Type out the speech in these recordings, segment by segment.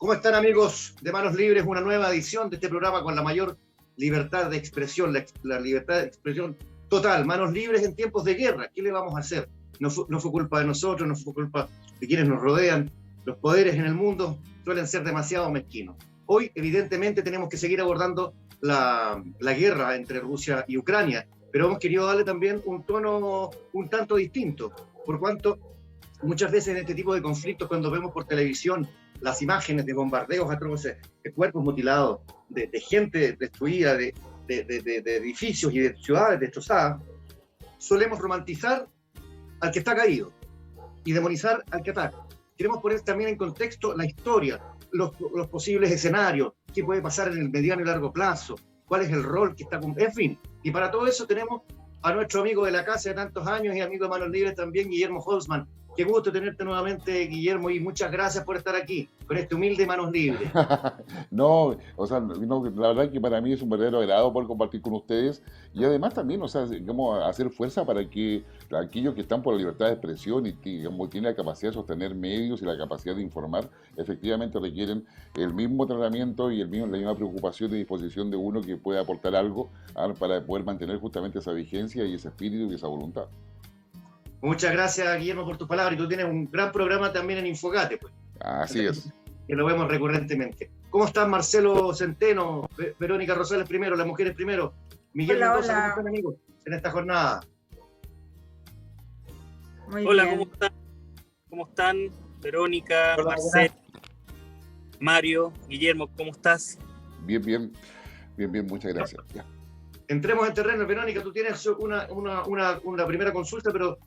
¿Cómo están, amigos de Manos Libres? Una nueva edición de este programa con la mayor libertad de expresión, la libertad de expresión total. Manos Libres en tiempos de guerra. ¿Qué le vamos a hacer? No fue culpa de nosotros, no fue culpa de quienes nos rodean. Los poderes en el mundo suelen ser demasiado mezquinos. Hoy, evidentemente, tenemos que seguir abordando la guerra entre Rusia y Ucrania, pero hemos querido darle también un tono un tanto distinto, por cuanto muchas veces en este tipo de conflictos, cuando vemos por televisión las imágenes de bombardeos atroces, de cuerpos mutilados, de gente destruida, de edificios y de ciudades destrozadas, solemos romantizar al que está caído y demonizar al que ataca. Queremos poner también en contexto la historia, los posibles escenarios, qué puede pasar en el mediano y largo plazo, cuál es el rol que está... En fin, y para todo eso tenemos a nuestro amigo de la casa de tantos años y amigo de Manos Libres también, Guillermo Holzman. Qué gusto tenerte nuevamente, Guillermo, y muchas gracias por estar aquí, con este humilde Manos Libres. No, o sea, no, la verdad que para mí es un verdadero agrado poder compartir con ustedes y además también, o sea, digamos, hacer fuerza para que aquellos que están por la libertad de expresión y que, digamos, tienen la capacidad de sostener medios y la capacidad de informar, efectivamente requieren el mismo tratamiento y la misma preocupación y disposición de uno que pueda aportar algo para poder mantener justamente esa vigencia y ese espíritu y esa voluntad. Muchas gracias, Guillermo, por tus palabras. Y tú tienes un gran programa también en Infogate, pues. Así es. Que lo vemos recurrentemente. ¿Cómo están Marcelo Centeno, Verónica Rosales primero, las mujeres primero? Miguel Mendoza, ¿cómo están, amigos, en esta jornada? Muy hola, bien. ¿Cómo están? Verónica, hola, Marcelo, Mario, Guillermo, ¿cómo estás? Bien, muchas gracias. Ya. Entremos en terreno. Verónica, tú tienes una primera consulta, pero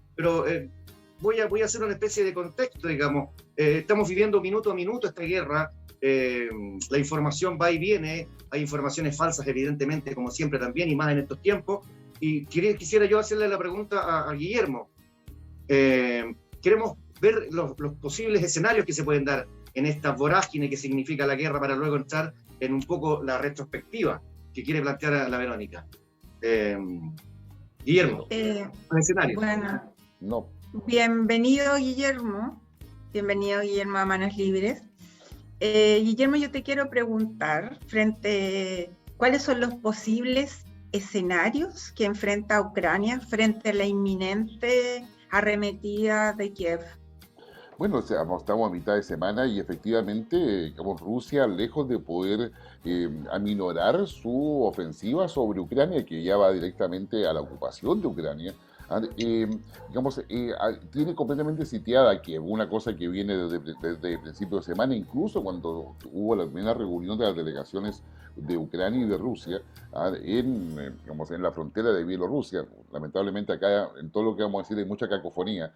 voy a hacer una especie de contexto, digamos. Estamos viviendo minuto a minuto esta guerra. La información va y viene. Hay informaciones falsas, evidentemente, como siempre también, y más en estos tiempos. Y quisiera yo hacerle la pregunta a Guillermo. Queremos ver los posibles escenarios que se pueden dar en esta vorágine que significa la guerra, para luego entrar en un poco la retrospectiva que quiere plantear a la Verónica. Guillermo, escenario. Bueno, no. Bienvenido, Guillermo a Manos Libres. Guillermo, yo te quiero preguntar ¿cuáles son los posibles escenarios que enfrenta Ucrania frente a la inminente arremetida de Kiev? Bueno, estamos a mitad de semana y efectivamente, Rusia, lejos de poder aminorar su ofensiva sobre Ucrania, que ya va directamente a la ocupación de Ucrania, tiene completamente sitiada Kiev, una cosa que viene desde el principio de semana, incluso cuando hubo la primera reunión de las delegaciones de Ucrania y de Rusia en la frontera de Bielorrusia. Lamentablemente acá, en todo lo que vamos a decir, hay mucha cacofonía,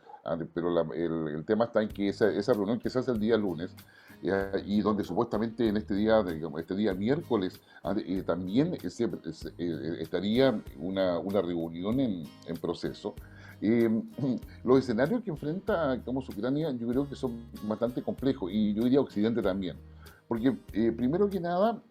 pero el tema está en que esa reunión que se hace el día lunes, y donde supuestamente en este día miércoles también estaría una reunión en proceso. Los escenarios que enfrenta Ucrania, yo creo que son bastante complejos, y yo diría Occidente también, porque primero que nada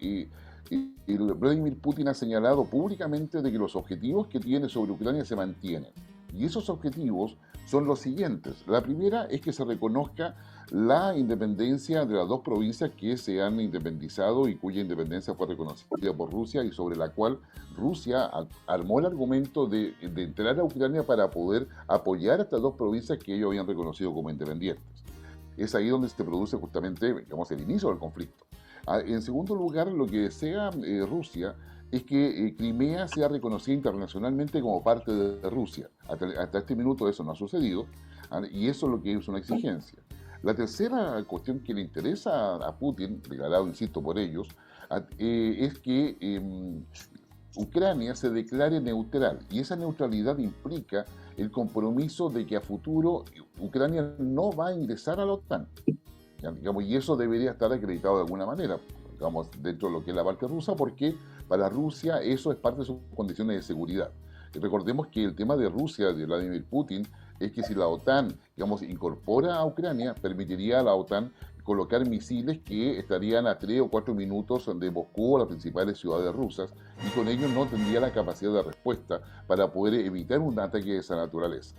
Vladimir Putin ha señalado públicamente de que los objetivos que tiene sobre Ucrania se mantienen, y esos objetivos son los siguientes. La primera es que se reconozca la independencia de las dos provincias que se han independizado y cuya independencia fue reconocida por Rusia, y sobre la cual Rusia armó el argumento de entrar a Ucrania para poder apoyar a estas dos provincias que ellos habían reconocido como independientes. Es ahí donde se produce justamente, el inicio del conflicto. En segundo lugar, lo que desea Rusia es que Crimea sea reconocida internacionalmente como parte de Rusia. Hasta este minuto eso no ha sucedido, y eso es lo que es una exigencia. La tercera cuestión que le interesa a Putin, declarado, insisto, por ellos, es que Ucrania se declare neutral, y esa neutralidad implica el compromiso de que a futuro Ucrania no va a ingresar a la OTAN. Y eso debería estar acreditado de alguna manera, dentro de lo que es la parte rusa, porque para Rusia eso es parte de sus condiciones de seguridad. Recordemos que el tema de Rusia, de Vladimir Putin, es que si la OTAN, incorpora a Ucrania, permitiría a la OTAN colocar misiles que estarían a 3 o 4 minutos de Moscú o las principales ciudades rusas, y con ello no tendría la capacidad de respuesta para poder evitar un ataque de esa naturaleza.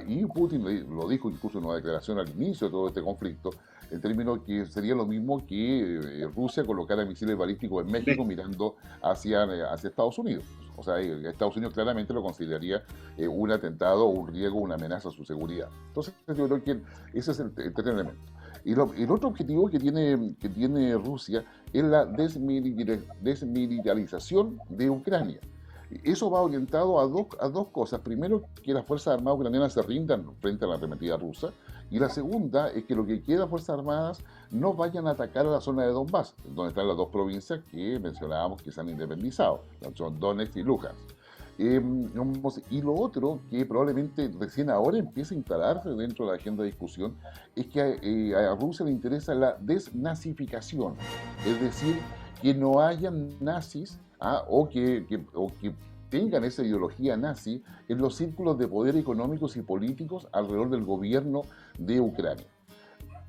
Y Putin lo dijo incluso en una declaración al inicio de todo este conflicto, en términos que sería lo mismo que Rusia colocara misiles balísticos en México mirando hacia Estados Unidos. O sea, Estados Unidos claramente lo consideraría un atentado, un riesgo, una amenaza a su seguridad. Entonces, yo creo que ese es el tercer elemento. Y el otro objetivo que tiene Rusia es la desmilitarización de Ucrania. Eso va orientado a dos cosas. Primero, que las Fuerzas Armadas ucranianas se rindan frente a la arremetida rusa. Y la segunda es que lo que queda Fuerzas Armadas no vayan a atacar a la zona de Donbass, donde están las dos provincias que mencionábamos que se han independizado, son Donetsk y Luhansk. Y lo otro, que probablemente recién ahora empieza a instalarse dentro de la agenda de discusión, es que a Rusia le interesa la desnazificación, es decir, que no hayan nazis o que tengan esa ideología nazi en los círculos de poder económicos y políticos alrededor del gobierno de Ucrania.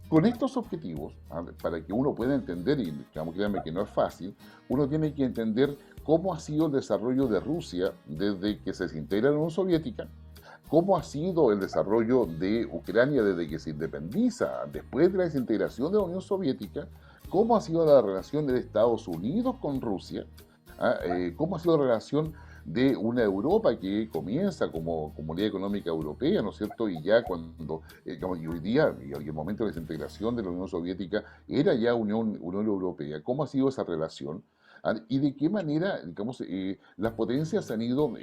Con estos objetivos, para que uno pueda entender, y créanme que no es fácil, uno tiene que entender cómo ha sido el desarrollo de Rusia desde que se desintegra la Unión Soviética, cómo ha sido el desarrollo de Ucrania desde que se independiza después de la desintegración de la Unión Soviética, cómo ha sido la relación de Estados Unidos con Rusia, cómo ha sido la relación de una Europa que comienza como Comunidad Económica Europea, ¿no es cierto? Y ya cuando, y hoy día, y el momento de desintegración de la Unión Soviética, era ya Unión Europea. ¿Cómo ha sido esa relación? Y de qué manera, las potencias se han ido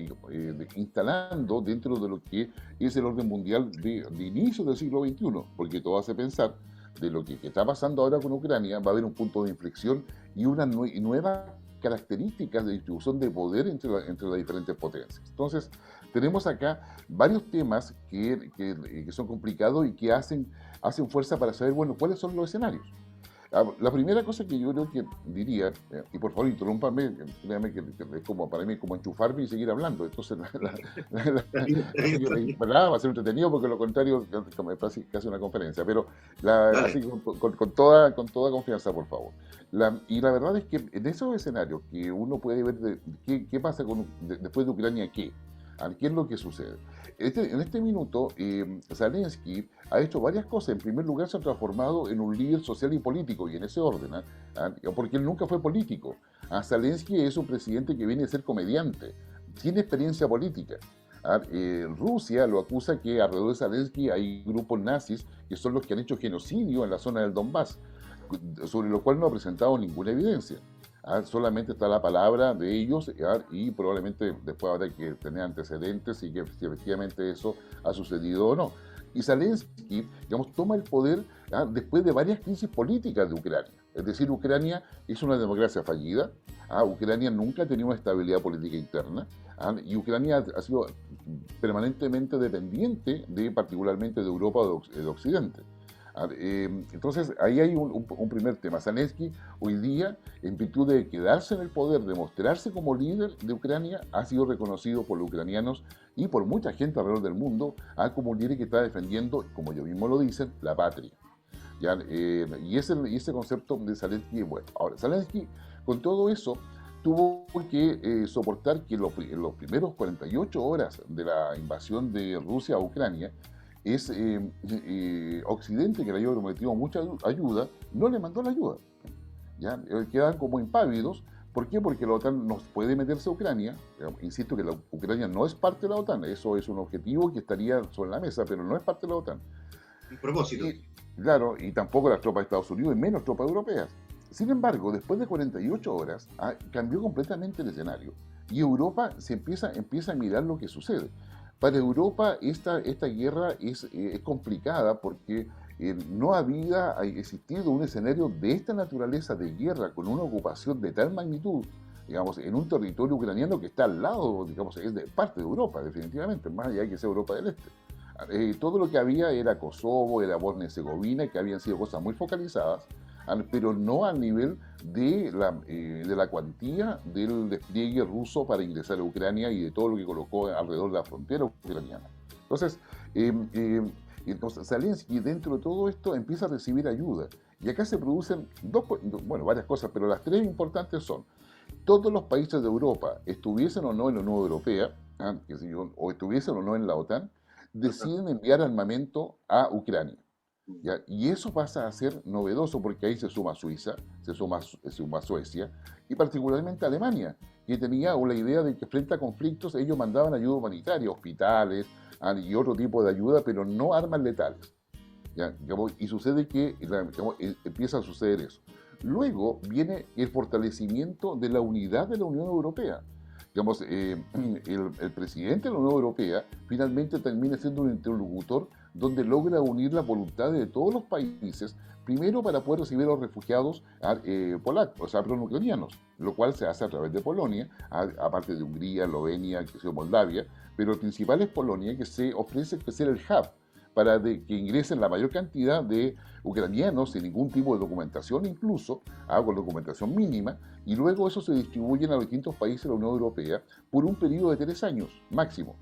instalando dentro de lo que es el orden mundial de inicio del siglo XXI, porque todo hace pensar de lo que está pasando ahora con Ucrania, va a haber un punto de inflexión y una nueva características de distribución de poder entre las diferentes potencias. Entonces, tenemos acá varios temas que son complicados y que hacen fuerza para saber, bueno, cuáles son los escenarios. La primera cosa que yo creo que diría, y por favor interrúmpame, créame que es como para mí como enchufarme y seguir hablando, entonces va a ser entretenido porque lo contrario es casi una conferencia, pero así con toda confianza, por favor. Y la verdad es que en esos escenarios que uno puede ver qué pasa después de Ucrania, ¿qué es lo que sucede? En este minuto, Zelensky ha hecho varias cosas. En primer lugar, se ha transformado en un líder social y político, y en ese orden, porque él nunca fue político. Zelensky es un presidente que viene a ser comediante, tiene experiencia política. Rusia lo acusa que alrededor de Zelensky hay grupos nazis que son los que han hecho genocidio en la zona del Donbass, sobre lo cual no ha presentado ninguna evidencia. Solamente está la palabra de ellos y probablemente después habrá que tener antecedentes y que si efectivamente eso ha sucedido o no. Y Zelensky, toma el poder después de varias crisis políticas de Ucrania. Es decir, Ucrania es una democracia fallida, Ucrania nunca ha tenido una estabilidad política interna, y Ucrania ha sido permanentemente dependiente particularmente de Europa o de Occidente. Entonces, ahí hay un primer tema. Zelensky, hoy día, en virtud de quedarse en el poder, de mostrarse como líder de Ucrania, ha sido reconocido por los ucranianos y por mucha gente alrededor del mundo como un líder que está defendiendo, como ellos mismos lo dicen, la patria. Y ese concepto de Zelensky es bueno. Ahora, Zelensky, con todo eso, tuvo que soportar que en los primeros 48 horas de la invasión de Rusia a Ucrania, Occidente, que le había prometido mucha ayuda, no le mandó la ayuda. Quedan como impávidos. ¿Por qué? Porque la OTAN no puede meterse a Ucrania. Insisto que Ucrania no es parte de la OTAN. Eso es un objetivo que estaría sobre la mesa, pero no es parte de la OTAN. Un propósito. Claro, y tampoco las tropas de Estados Unidos y menos tropas europeas. Sin embargo, después de 48 horas, cambió completamente el escenario. Y Europa empieza a mirar lo que sucede. Para Europa esta guerra es complicada porque no había existido un escenario de esta naturaleza de guerra con una ocupación de tal magnitud, en un territorio ucraniano que está al lado, es de parte de Europa, definitivamente, más allá de que sea Europa del Este. Todo lo que había era Kosovo, era Bosnia-Herzegovina, que habían sido cosas muy focalizadas, pero no al nivel de la cuantía del despliegue ruso para ingresar a Ucrania y de todo lo que colocó alrededor de la frontera ucraniana. Entonces, Zelensky, dentro de todo esto, empieza a recibir ayuda. Y acá se producen varias cosas, pero las tres importantes son: todos los países de Europa, estuviesen o no en la Unión Europea, o estuviesen o no en la OTAN, deciden enviar armamento a Ucrania. ¿ya? Y eso pasa a ser novedoso porque ahí se suma Suiza, se suma Suecia y particularmente Alemania, que tenía la idea de que frente a conflictos ellos mandaban ayuda humanitaria, hospitales y otro tipo de ayuda, pero no armas letales. ¿Ya? Digamos, y sucede que digamos, empieza a suceder eso. Luego viene el fortalecimiento de la unidad de la Unión Europea. Digamos, el presidente de la Unión Europea finalmente termina siendo un interlocutor donde logra unir la voluntad de todos los países, primero para poder recibir a los refugiados polacos, o sea, ucranianos, lo cual se hace a través de Polonia, aparte de Hungría, Eslovenia, Moldavia, pero el principal es Polonia, que se ofrece ser el hub para que ingresen la mayor cantidad de ucranianos sin ningún tipo de documentación, incluso con documentación mínima, y luego eso se distribuye a los distintos países de la Unión Europea por un periodo de 3 años máximo,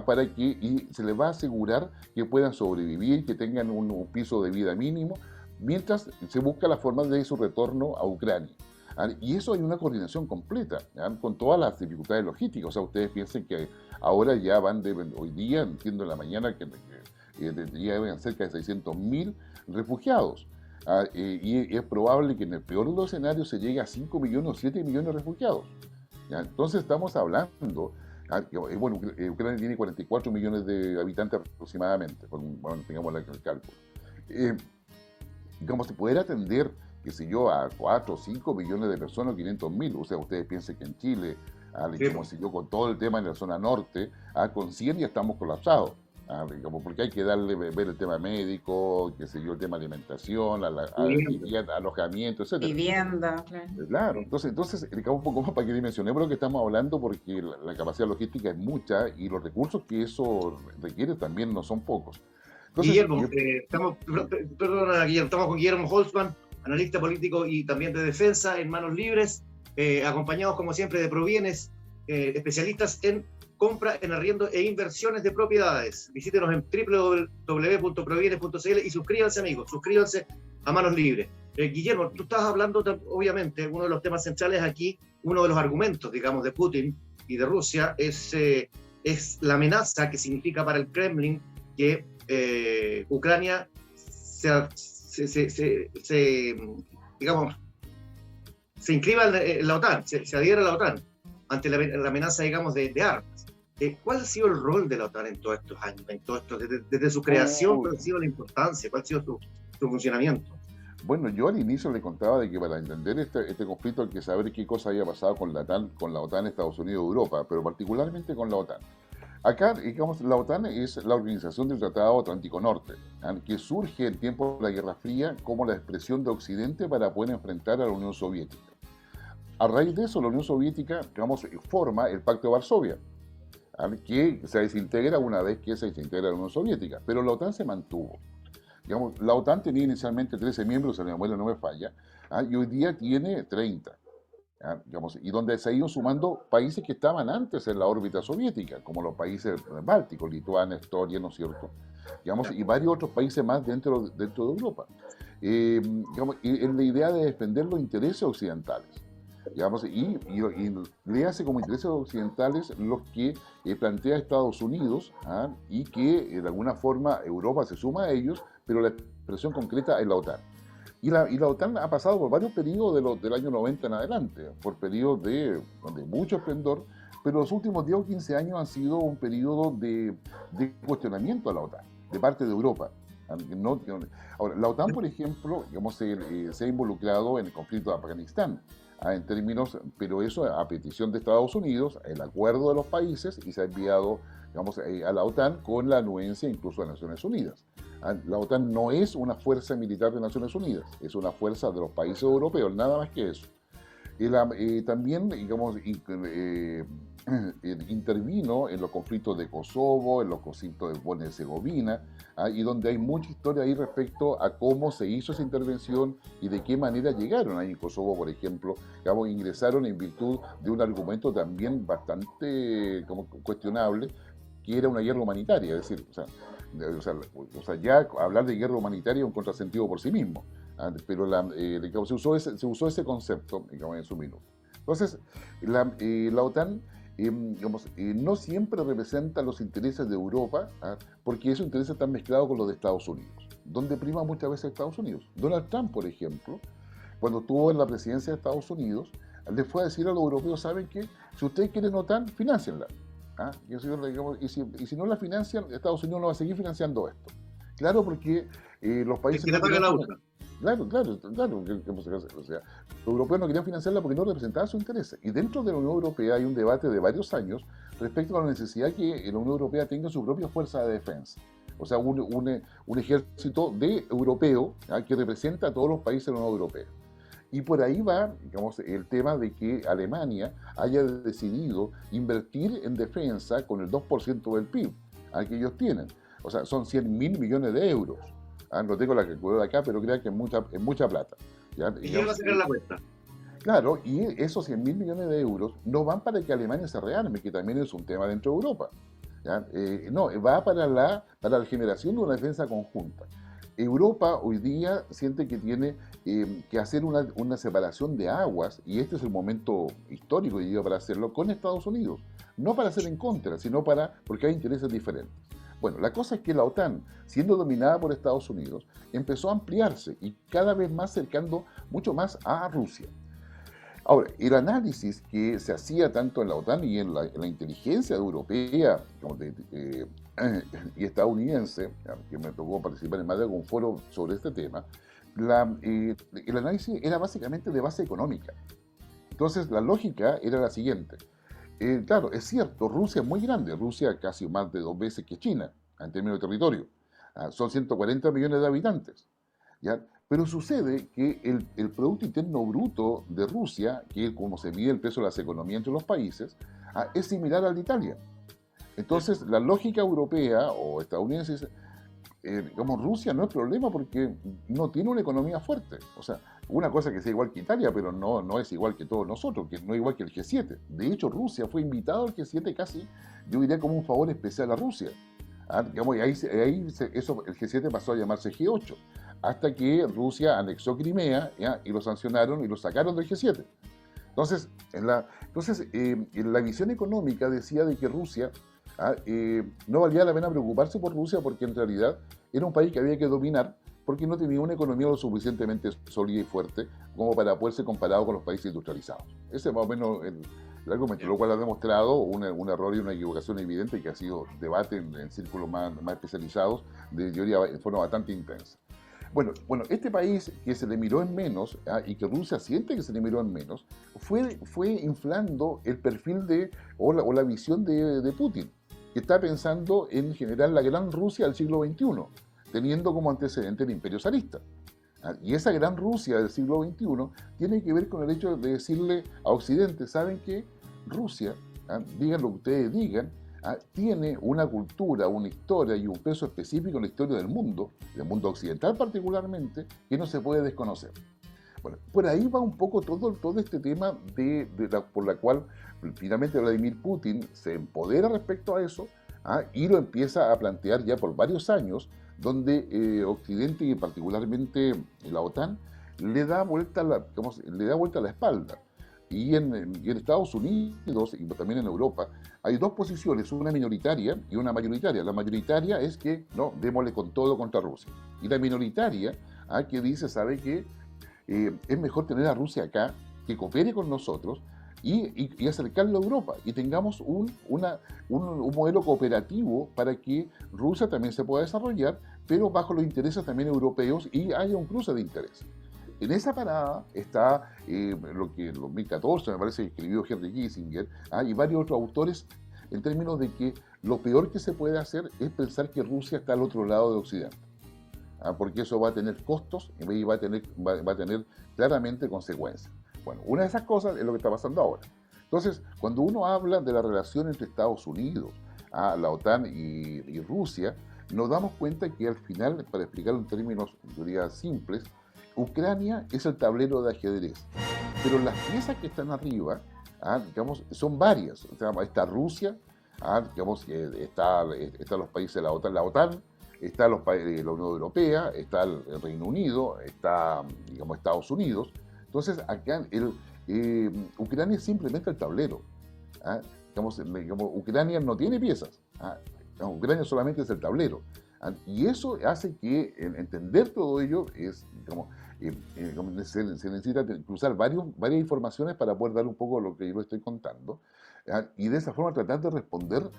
para que se les va a asegurar que puedan sobrevivir, que tengan un piso de vida mínimo, mientras se busca la forma de su retorno a Ucrania. Y eso hay una coordinación completa, con todas las dificultades logísticas. O sea, ustedes piensen que ahora ya hoy día, entiendo en la mañana que tendrían cerca de 600.000 refugiados. Y es probable que en el peor de los escenarios se llegue a 5 millones o 7 millones de refugiados. ¿Ya? Entonces estamos hablando, bueno, Ucrania tiene 44 millones de habitantes aproximadamente, bueno, tengamos el cálculo. Digamos, poder atender, qué sé yo, a 4 o 5 millones de personas, 500.000. O sea, ustedes piensen que en Chile, como si yo con todo el tema en la zona norte, con 100 ya estamos colapsados. Digamos, porque hay que ver el tema médico, qué sé yo, el tema de alimentación, alojamiento, etc. Vivienda, claro. Claro, entonces digamos un poco más para que dimensionemos lo que estamos hablando, porque la capacidad logística es mucha y los recursos que eso requiere también no son pocos. Entonces, Guillermo, perdona, Guillermo, estamos con Guillermo Holtzman, analista político y también de defensa en Manos Libres, acompañados como siempre de Provienes, especialistas en compra, en arriendo e inversiones de propiedades. Visítenos en www.provienes.cl y suscríbanse, amigos, suscríbanse a Manos Libres. Guillermo, tú estás hablando, obviamente, uno de los temas centrales aquí, uno de los argumentos, digamos, de Putin y de Rusia es la amenaza que significa para el Kremlin que Ucrania digamos, se inscriba en la OTAN, se adhiera a la OTAN ante la amenaza, digamos, de armas. ¿Cuál ha sido el rol de la OTAN en todos estos años, desde su creación? ¿Cuál ha sido la importancia? ¿Cuál ha sido su funcionamiento? Bueno, yo al inicio le contaba de que para entender este conflicto hay que saber qué cosa había pasado con la OTAN, Estados Unidos y Europa, pero particularmente con la OTAN. Acá, digamos, la OTAN es la Organización del Tratado Atlántico Norte, que surge en tiempos de la Guerra Fría como la expresión de Occidente para poder enfrentar a la Unión Soviética. A raíz de eso, la Unión Soviética, digamos, forma el Pacto de Varsovia, que se desintegra una vez que se desintegra la Unión Soviética, pero la OTAN se mantuvo. Digamos, la OTAN tenía inicialmente 13 miembros, si la memoria no me falla, y hoy día tiene 30. Digamos, y donde se han ido sumando países que estaban antes en la órbita soviética, como los países bálticos, Lituania, Estonia, ¿no es cierto? Digamos, y varios otros países más dentro de Europa. Digamos, en la idea de defender los intereses occidentales. Digamos, y le hace como intereses occidentales los que plantea Estados Unidos, y que de alguna forma Europa se suma a ellos, pero la expresión concreta es la OTAN. Y la OTAN ha pasado por varios periodos del año 90 en adelante, por periodos de mucho esplendor, pero los últimos 10 o 15 años han sido un periodo de cuestionamiento a la OTAN, de parte de Europa. Ahora, la OTAN, por ejemplo, digamos, se ha involucrado en el conflicto de Afganistán, en términos, pero eso a petición de Estados Unidos, el acuerdo de los países, y se ha enviado, digamos, a la OTAN con la anuencia incluso de Naciones Unidas. La OTAN no es una fuerza militar de Naciones Unidas, es una fuerza de los países europeos, nada más que eso. También, digamos, intervino en los conflictos de Kosovo, en los conflictos de Bosnia y Herzegovina, y donde hay mucha historia ahí respecto a cómo se hizo esa intervención y de qué manera llegaron ahí en Kosovo, por ejemplo, digamos, ingresaron en virtud de un argumento también bastante cuestionable, que era una guerra humanitaria, es decir, o sea, ya hablar de guerra humanitaria es un contrasentido por sí mismo, pero digamos, se usó ese concepto, digamos, en su minuto. Entonces, la OTAN, digamos, no siempre representa los intereses de Europa, porque esos intereses están mezclados con los de Estados Unidos. donde prima muchas veces Estados Unidos. Donald Trump, por ejemplo, cuando estuvo en la presidencia de Estados Unidos, le fue a decir a los europeos, ¿saben qué? Si ustedes quieren OTAN, financienla. Y si no la financian, Estados Unidos no va a seguir financiando esto. Claro, porque los países... Es que la paga la OTAN. Claro. O sea, los europeos no querían financiarla porque no representaba su interés. Y dentro de la Unión Europea hay un debate de varios años respecto a la necesidad que la Unión Europea tenga su propia fuerza de defensa. O sea, un ejército europeo que representa a todos los países de la Unión Europea. Y por ahí va, digamos, el tema de que Alemania haya decidido invertir en defensa con el 2% del PIB que ellos tienen. O sea, son 100.000 millones de euros. No tengo la calculadora acá, pero creo que es mucha plata. ¿Ya? ¿Y quién va a sacar la cuenta? Claro, y esos 100.000 millones de euros no van para que Alemania se rearme, que también es un tema dentro de Europa. ¿Ya? No, va para la generación de una defensa conjunta. Europa hoy día siente que tiene que hacer una separación de aguas, y este es el momento histórico hoy día para hacerlo con Estados Unidos. No para hacer en contra, sino porque hay intereses diferentes. Bueno, la cosa es que la OTAN, siendo dominada por Estados Unidos, empezó a ampliarse y cada vez más cercando mucho más a Rusia. Ahora, el análisis que se hacía tanto en la OTAN y en la inteligencia europea y estadounidense, que me tocó participar en más de algún foro sobre este tema, el análisis era básicamente de base económica. Entonces, la lógica era la siguiente. Claro, es cierto, Rusia es muy grande, Rusia casi más de 2 veces que China, en términos de territorio. Son 140 millones de habitantes. ¿Ya? Pero sucede que el Producto Interno Bruto de Rusia, que es como se mide el peso de las economías entre los países, es similar al de Italia. Entonces, la lógica europea o estadounidense dice, Rusia no es problema porque no tiene una economía fuerte. O sea, una cosa que sea igual que Italia, pero no es igual que todos nosotros, que no es igual que el G7. De hecho, Rusia fue invitado al G7 casi, yo diría, como un favor especial a Rusia. Y ahí el G7 pasó a llamarse G8, hasta que Rusia anexó Crimea y lo sancionaron y lo sacaron del G7. Entonces, en la visión económica decía de que Rusia no valía la pena preocuparse por Rusia porque en realidad era un país que había que dominar porque no tenía una economía lo suficientemente sólida y fuerte como para poder ser comparado con los países industrializados. Ese es más o menos el argumento, lo cual ha demostrado un error y una equivocación evidente que ha sido debate en círculos más especializados, yo diría, de forma bastante intensa. Bueno, este país que se le miró en menos y que Rusia siente que se le miró en menos, fue inflando el perfil o la visión de Putin, que está pensando en generar la gran Rusia del siglo XXI, teniendo como antecedente el imperio zarista. Y esa gran Rusia del siglo XXI tiene que ver con el hecho de decirle a Occidente, ¿saben qué? Rusia, digan lo que ustedes digan, tiene una cultura, una historia y un peso específico en la historia del mundo occidental particularmente, que no se puede desconocer. Bueno, por ahí va un poco todo este tema por la cual finalmente Vladimir Putin se empodera respecto a eso y lo empieza a plantear ya por varios años, donde Occidente y particularmente la OTAN le da vuelta la espalda. Y en Estados Unidos y también en Europa hay dos posiciones, una minoritaria y una mayoritaria. La mayoritaria es que no, démosle con todo contra Rusia. Y la minoritaria que dice, ¿sabe qué? Es mejor tener a Rusia acá, que coopere con nosotros y acercarlo a Europa y tengamos un modelo cooperativo para que Rusia también se pueda desarrollar, pero bajo los intereses también europeos y haya un cruce de intereses. En esa parada está lo que en 2014 me parece que escribió Henry Kissinger y varios otros autores en términos de que lo peor que se puede hacer es pensar que Rusia está al otro lado de Occidente. Porque eso va a tener costos y va a tener claramente consecuencias. Bueno, una de esas cosas es lo que está pasando ahora. Entonces, cuando uno habla de la relación entre Estados Unidos, la OTAN y Rusia, nos damos cuenta que al final, para explicarlo en términos, yo diría, simples, Ucrania es el tablero de ajedrez. Pero las piezas que están arriba, digamos, son varias. O sea, está Rusia, digamos, están los países de la OTAN, está la Unión Europea, está el Reino Unido, está, digamos, Estados Unidos. Entonces, acá Ucrania es simplemente el tablero. Digamos, Ucrania no tiene piezas. Ucrania solamente es el tablero. Y eso hace que entender todo ello es como, se necesita cruzar varias informaciones para poder dar un poco lo que yo estoy contando, y de esa forma tratar de responder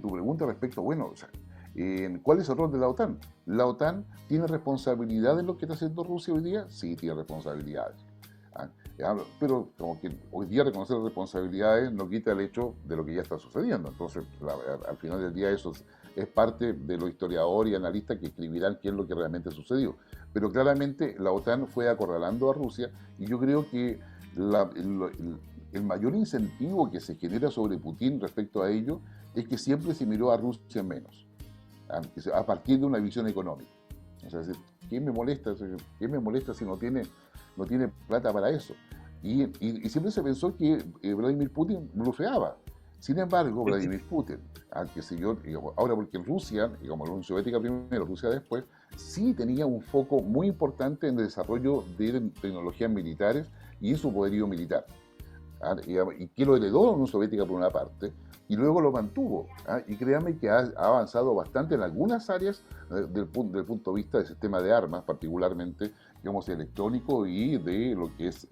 tu pregunta respecto, bueno, o sea, ¿cuál es el rol de la OTAN? ¿La OTAN tiene responsabilidad en lo que está haciendo Rusia hoy día? Sí, tiene responsabilidades. Pero como que hoy día reconocer responsabilidades no quita el hecho de lo que ya está sucediendo. Entonces, al final del día eso es parte de los historiadores y analistas que escribirán qué es lo que realmente sucedió. Pero claramente la OTAN fue acorralando a Rusia, y yo creo que el mayor incentivo que se genera sobre Putin respecto a ello es que siempre se miró a Rusia en menos, a partir de una visión económica. O sea, ¿qué me molesta? ¿Qué me molesta si no tiene plata para eso? Y siempre se pensó que Vladimir Putin blufeaba. Sin embargo, Vladimir Putin, que siguió, ahora porque Rusia, y como la Unión Soviética primero, Rusia después, sí tenía un foco muy importante en el desarrollo de tecnologías militares y en su poderío militar. Y que lo heredó la Unión Soviética por una parte, y luego lo mantuvo. Y créanme que ha avanzado bastante en algunas áreas del punto de vista del sistema de armas, particularmente, digamos, electrónico y de lo que es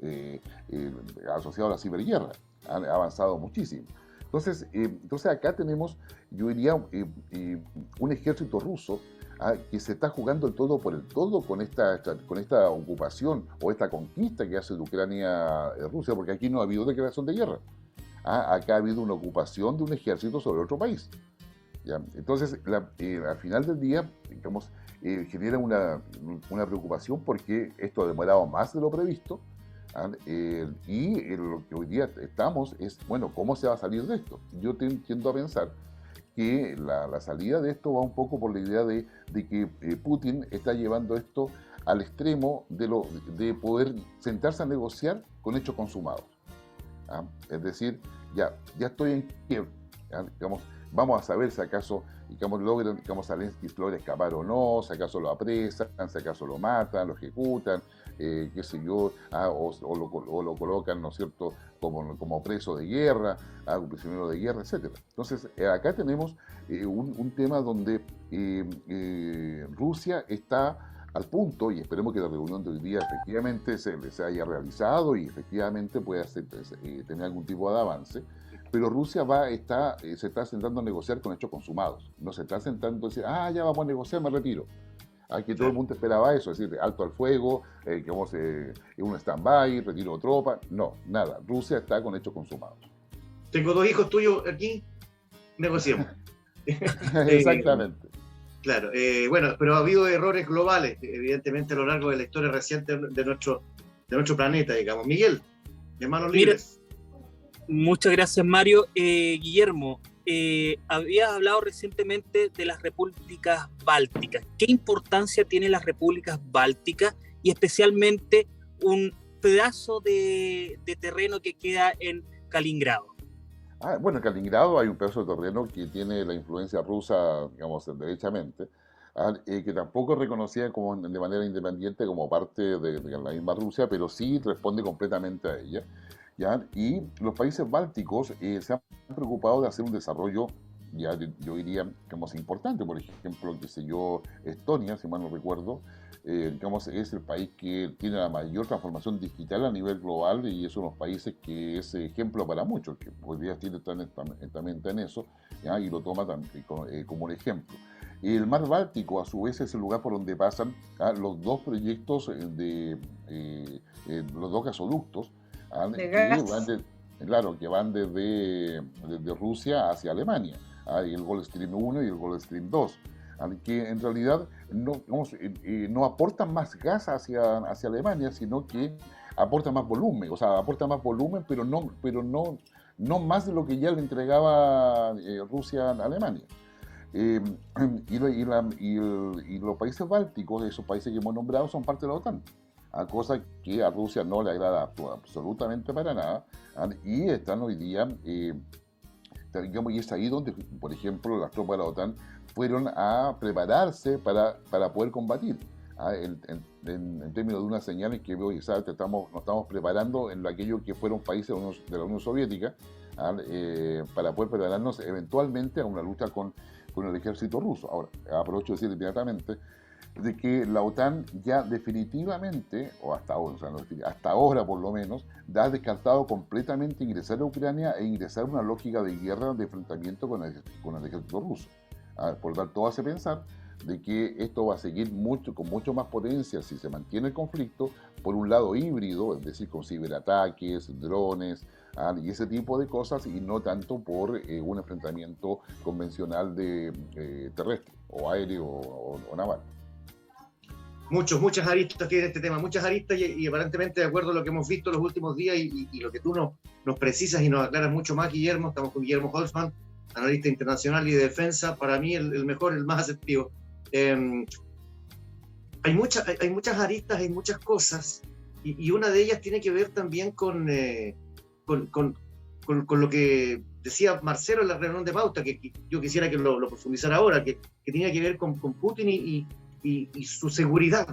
asociado a la ciberguerra. Ha avanzado muchísimo. Entonces acá tenemos, yo diría, un ejército ruso que se está jugando el todo por el todo con esta ocupación o esta conquista que hace de Ucrania Rusia, porque aquí no ha habido declaración de guerra. Acá ha habido una ocupación de un ejército sobre otro país. ¿Ya? Entonces, al final del día, digamos, genera una preocupación porque esto ha demorado más de lo previsto. Y lo que hoy día estamos es, bueno, ¿cómo se va a salir de esto? Yo tiendo a pensar que la salida de esto va un poco por la idea de que Putin está llevando esto al extremo de poder sentarse a negociar con hechos consumados. Es decir, ya estoy en Kiev, digamos, vamos a saber si acaso, digamos, logran, digamos, Zelensky logra escapar o no, si acaso lo apresan, si acaso lo matan, lo ejecutan, qué sé yo, o lo colocan, ¿no es cierto?, como preso de guerra, un prisionero de guerra, etc. Entonces, acá tenemos un tema donde Rusia está al punto, y esperemos que la reunión de hoy día efectivamente se haya realizado y efectivamente pueda tener algún tipo de avance, pero Rusia se está sentando a negociar con hechos consumados. No se está sentando a decir, ya vamos a negociar, me retiro. Que todo el mundo esperaba eso, es decir, alto al fuego, que vamos en un stand-by, retiro de tropas. No, nada. Rusia está con hechos consumados. Tengo 2 hijos tuyos aquí, negociemos. Exactamente. Claro, bueno, pero ha habido errores globales, evidentemente, a lo largo de la historia reciente de nuestro planeta, digamos. Miguel, de Manos Libres. Muchas gracias, Mario. Guillermo, habías hablado recientemente de las repúblicas bálticas. ¿Qué importancia tienen las repúblicas bálticas y especialmente un pedazo de terreno que queda en Kaliningrado? Bueno, en Kaliningrado hay un pedazo de terreno que tiene la influencia rusa, digamos, derechamente, que tampoco es reconocida de manera independiente como parte de la misma Rusia, pero sí responde completamente a ella. ¿Ya? Y los países bálticos se han preocupado de hacer un desarrollo, ya yo diría, digamos, importante. Por ejemplo, qué sé yo, Estonia, si mal no recuerdo, digamos, es el país que tiene la mayor transformación digital a nivel global y es uno de los países que es ejemplo para muchos, que hoy día tiene también en eso, ¿ya? Y lo toma como un ejemplo. El mar Báltico, a su vez, es el lugar por donde pasan los 2 proyectos los 2 gasoductos, que van desde Rusia hacia Alemania, el Gulf Stream 1 y el Gulf Stream 2, que en realidad no aportan más gas hacia Alemania, sino que aportan más volumen, pero no más de lo que ya le entregaba Rusia a Alemania. Y los países bálticos, esos países que hemos nombrado, son parte de la OTAN. Cosa que a Rusia no le agrada absolutamente para nada, y están hoy día, digamos, y es ahí donde, por ejemplo, las tropas de la OTAN fueron a prepararse para poder combatir, en términos de unas señales que hoy nos estamos preparando en aquello que fueron países de la Unión Soviética, para poder prepararnos eventualmente a una lucha con con el ejército ruso. Ahora, aprovecho de decir inmediatamente de que la OTAN ya definitivamente, o hasta ahora, o sea, hasta ahora por lo menos, ha descartado completamente ingresar a Ucrania e ingresar a una lógica de guerra, de enfrentamiento con el ejército ruso. Por lo tanto, hace pensar de que esto va a seguir con mucho más potencia si se mantiene el conflicto, por un lado híbrido, es decir, con ciberataques, drones, y ese tipo de cosas, y no tanto por un enfrentamiento convencional de terrestre, o aéreo, o naval. Muchas aristas tiene este tema, muchas aristas y aparentemente de acuerdo a lo que hemos visto los últimos días y lo que tú nos precisas y nos aclaras mucho más, Guillermo. Estamos con Guillermo Holzman, analista internacional y de defensa, para mí el mejor, el más asertivo. Hay muchas aristas, hay muchas cosas y una de ellas tiene que ver también con lo que decía Marcelo en la reunión de pauta, que yo quisiera que lo profundizara ahora, que tenía que ver con Putin y su seguridad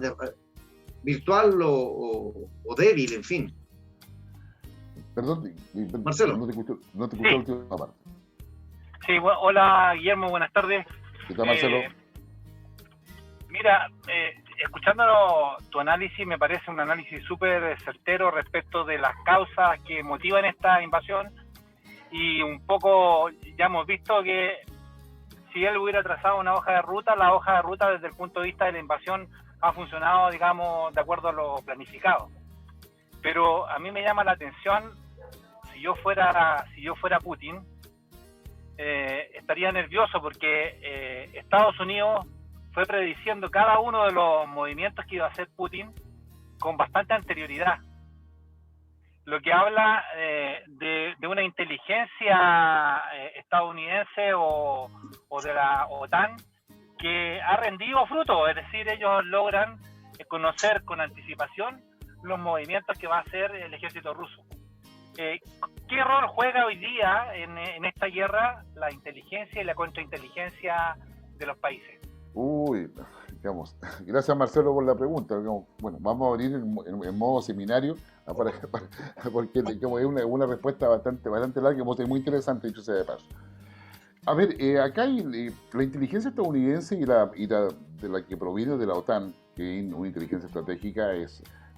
virtual o débil, en fin. Perdón, Marcelo. No te escuché la última parte. Sí, hola Guillermo, buenas tardes. ¿Qué tal, Marcelo? Mira, escuchando tu análisis, me parece un análisis súper certero respecto de las causas que motivan esta invasión, y un poco ya hemos visto que si él hubiera trazado una hoja de ruta, la hoja de ruta desde el punto de vista de la invasión ha funcionado, digamos, de acuerdo a lo planificado. Pero a mí me llama la atención, si yo fuera Putin, estaría nervioso porque Estados Unidos fue prediciendo cada uno de los movimientos que iba a hacer Putin con bastante anterioridad. Lo que habla de una inteligencia estadounidense o de la OTAN que ha rendido fruto, es decir, ellos logran conocer con anticipación los movimientos que va a hacer el ejército ruso. ¿Qué rol juega hoy día en esta guerra la inteligencia y la contrainteligencia de los países? Digamos, gracias Marcelo por la pregunta. Bueno, vamos a abrir en modo seminario porque digamos, es una respuesta bastante larga y muy interesante, dicho sea de paso. A ver, acá hay la inteligencia estadounidense y de la que proviene de la OTAN, que es una inteligencia estratégica,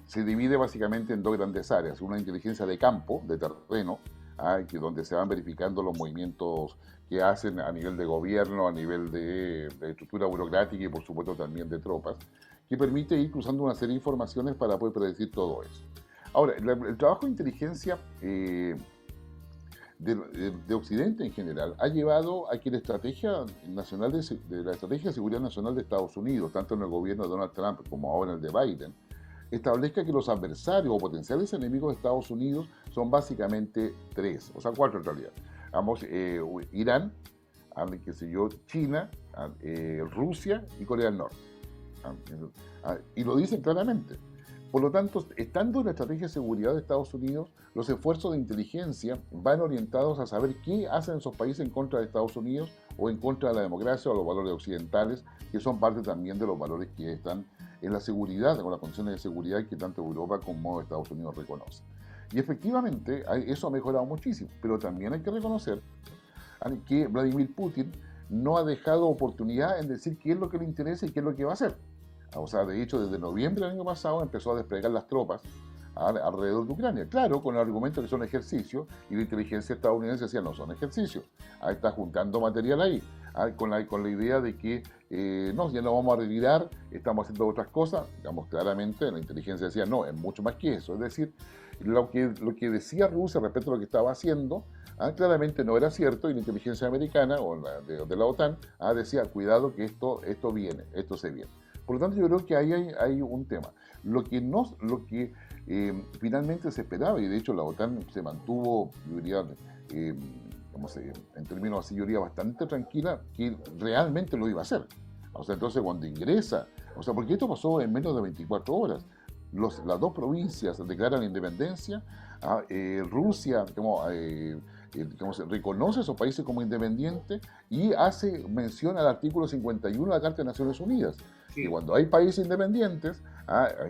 se divide básicamente en dos grandes áreas. Una inteligencia de campo, de terreno, donde se van verificando los movimientos que hacen a nivel de gobierno, a nivel de estructura burocrática y por supuesto también de tropas, que permite ir cruzando una serie de informaciones para poder predecir todo eso. Ahora, el trabajo de inteligencia de Occidente en general ha llevado a que la estrategia nacional de la estrategia de seguridad nacional de Estados Unidos, tanto en el gobierno de Donald Trump como ahora en el de Biden, establezca que los adversarios o potenciales enemigos de Estados Unidos son básicamente tres, o sea, cuatro en realidad. Vamos, Irán, China, Rusia y Corea del Norte. Y lo dicen claramente. Por lo tanto, estando en la estrategia de seguridad de Estados Unidos, los esfuerzos de inteligencia van orientados a saber qué hacen esos países en contra de Estados Unidos o en contra de la democracia o los valores occidentales, que son parte también de los valores que están en la seguridad o las condiciones de seguridad que tanto Europa como Estados Unidos reconocen. Y efectivamente, eso ha mejorado muchísimo, pero también hay que reconocer que Vladimir Putin no ha dejado oportunidad en decir qué es lo que le interesa y qué es lo que va a hacer. O sea, de hecho, desde noviembre del año pasado empezó a desplegar las tropas alrededor de Ucrania. Claro, con el argumento que son ejercicios, y la inteligencia estadounidense decía no son ejercicios. Está juntando material ahí, con la idea de que no, ya no vamos a retirar, estamos haciendo otras cosas. Digamos, claramente la inteligencia decía no, es mucho más que eso. Es decir, lo que decía Rusia respecto a lo que estaba haciendo, claramente no era cierto, y la inteligencia americana o de la OTAN decía cuidado que esto viene, esto se viene. Por lo tanto, yo creo que ahí hay un tema. Lo que finalmente se esperaba, y de hecho la OTAN se mantuvo, yo diría, en términos así, yo diría, bastante tranquila, que realmente lo iba a hacer. O sea, entonces cuando ingresa, porque esto pasó en menos de 24 horas, las dos provincias declaran la independencia, Rusia reconoce a esos países como independientes y hace mención al artículo 51 de la Carta de Naciones Unidas. Sí. Y cuando hay países independientes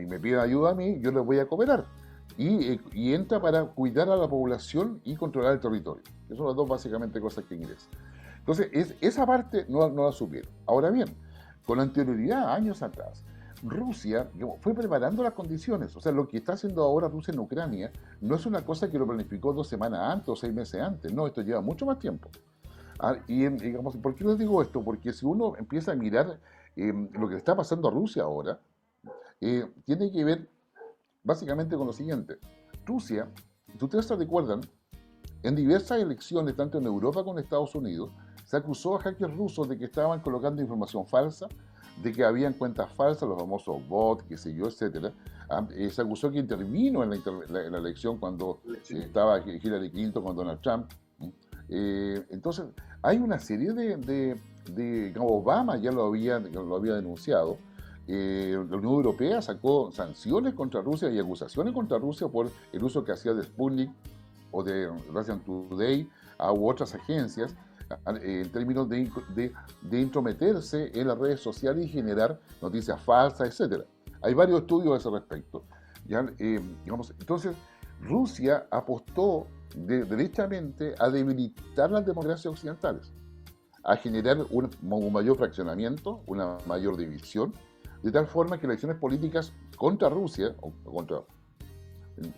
y me piden ayuda a mí, yo les voy a cooperar. Y entra para cuidar a la población y controlar el territorio. Esas son las dos básicamente cosas que ingresan. Entonces, esa parte no la supieron. Ahora bien, con anterioridad, años atrás, Rusia fue preparando las condiciones. O sea, lo que está haciendo ahora Rusia en Ucrania no es una cosa que lo planificó 2 semanas antes o 6 meses antes. No, esto lleva mucho más tiempo. Digamos, ¿por qué les digo esto? Porque si uno empieza a mirar lo que le está pasando a Rusia ahora, tiene que ver básicamente con lo siguiente. Rusia, si ustedes se recuerdan, en diversas elecciones, tanto en Europa como en Estados Unidos, se acusó a hackers rusos de que estaban colocando información falsa, de que habían cuentas falsas, los famosos bots, qué sé yo, etc. Se acusó que intervino en la elección cuando estaba Hillary Clinton con Donald Trump. Entonces, hay una serie como Obama ya lo había denunciado. La Unión Europea sacó sanciones contra Rusia y acusaciones contra Rusia por el uso que hacía de Sputnik o de Russian Today u otras agencias en términos de intrometerse en las redes sociales y generar noticias falsas, etc. Hay varios estudios a ese respecto. Entonces, Rusia apostó derechamente a debilitar las democracias occidentales, a generar un mayor fraccionamiento, una mayor división, de tal forma que las acciones políticas contra Rusia, o contra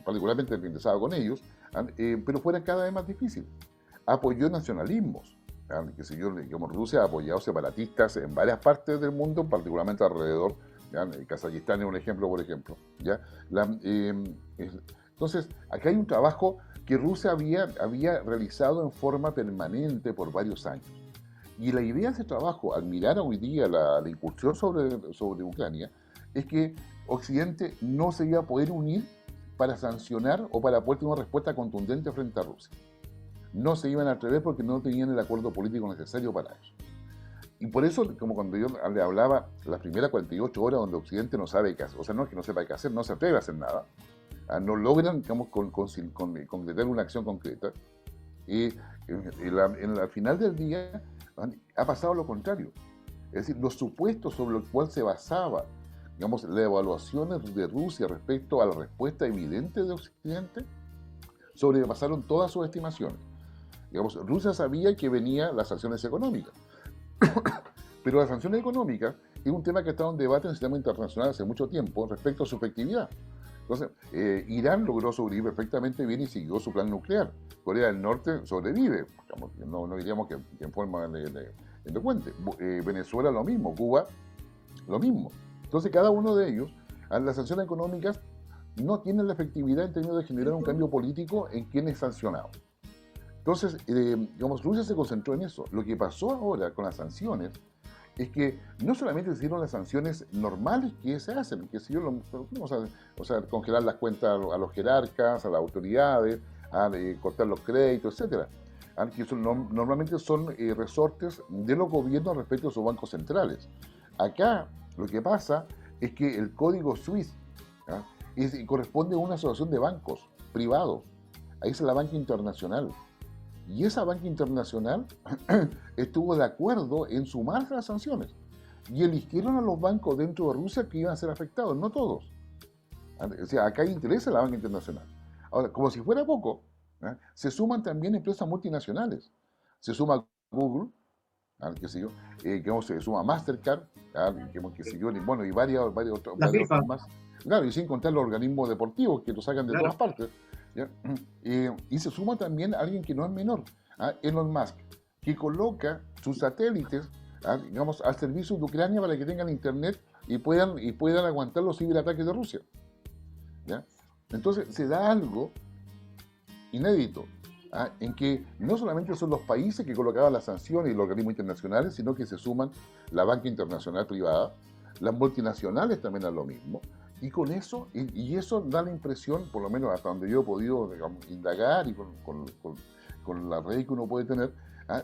particularmente el que interesaba con ellos, pero fueran cada vez más difíciles. Apoyó nacionalismos. Que si yo, digamos, Rusia ha apoyado separatistas en varias partes del mundo, particularmente alrededor. Kazajistán es un ejemplo, por ejemplo. Entonces, acá hay un trabajo que Rusia había realizado en forma permanente por varios años. Y la idea de ese trabajo, al mirar hoy día la incursión sobre Ucrania, es que Occidente no se iba a poder unir para sancionar o para poder tener una respuesta contundente frente a Rusia. No se iban a atrever porque no tenían el acuerdo político necesario para eso. Y por eso, como cuando yo le hablaba las primeras 48 horas donde Occidente no sabe qué hacer, o sea, no es que no sepa qué hacer, no se atreve a hacer nada, no logran, digamos, concretar una acción concreta, y al final del día ha pasado lo contrario. Es decir, los supuestos sobre los cuales se basaba, digamos, las evaluaciones de Rusia respecto a la respuesta evidente de Occidente, sobrepasaron todas sus estimaciones. Digamos, Rusia sabía que venían las sanciones económicas, pero las sanciones económicas es un tema que ha estado en debate en el sistema internacional hace mucho tiempo respecto a su efectividad. Entonces, Irán logró sobrevivir perfectamente bien y siguió su plan nuclear. Corea del Norte sobrevive, digamos, no diríamos que en forma elocuente. Venezuela lo mismo, Cuba lo mismo. Entonces, cada uno de ellos, las sanciones económicas no tienen la efectividad en términos de generar un cambio político en quien es sancionado. Entonces, digamos, Rusia se concentró en eso. Lo que pasó ahora con las sanciones es que no solamente se hicieron las sanciones normales que se hacen, que si yo congelar las cuentas a los jerarcas, a las autoridades, cortar los créditos, etc. Que normalmente son resortes de los gobiernos respecto a sus bancos centrales. Acá lo que pasa es que el código SWIFT corresponde a una asociación de bancos privados. Ahí es la banca internacional. Y esa banca internacional estuvo de acuerdo en sumarse a las sanciones. Y eligieron a los bancos dentro de Rusia que iban a ser afectados, no todos. O sea, acá hay interés en la banca internacional. Ahora, como si fuera poco, se suman también empresas multinacionales. Se suma Google, qué sé yo, se suma Mastercard, qué sé yo, bueno, y varios otros más. Claro, y sin contar los organismos deportivos que lo sacan de todas partes. Y se suma también alguien que no es menor, Elon Musk, que coloca sus satélites digamos, al servicio de Ucrania para que tengan internet y puedan aguantar los ciberataques de Rusia. ¿Ya? Entonces se da algo inédito, en que no solamente son los países que colocaban las sanciones y los organismos internacionales, sino que se suman la banca internacional privada, las multinacionales también a lo mismo. Y con eso, y eso da la impresión, por lo menos hasta donde yo he podido, digamos, indagar y con la red que uno puede tener,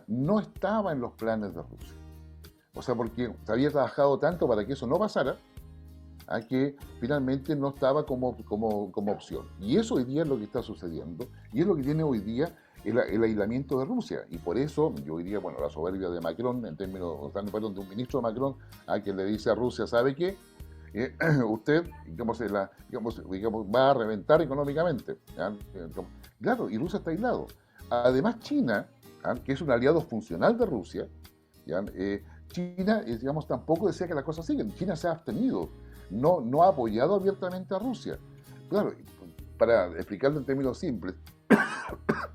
no estaba en los planes de Rusia. O sea, porque se había trabajado tanto para que eso no pasara, que finalmente no estaba como opción. Y eso hoy día es lo que está sucediendo, y es lo que tiene hoy día el aislamiento de Rusia. Y por eso yo diría, bueno, la soberbia de Macron, en términos, de un ministro de Macron, que le dice a Rusia, ¿sabe qué? Usted, digamos, va a reventar económicamente. Claro, y Rusia está aislado. Además, China que es un aliado funcional de Rusia, ¿ya? China, digamos, tampoco decía que las cosas siguen. China se ha abstenido, no ha apoyado abiertamente a Rusia. Claro, para explicarlo en términos simples,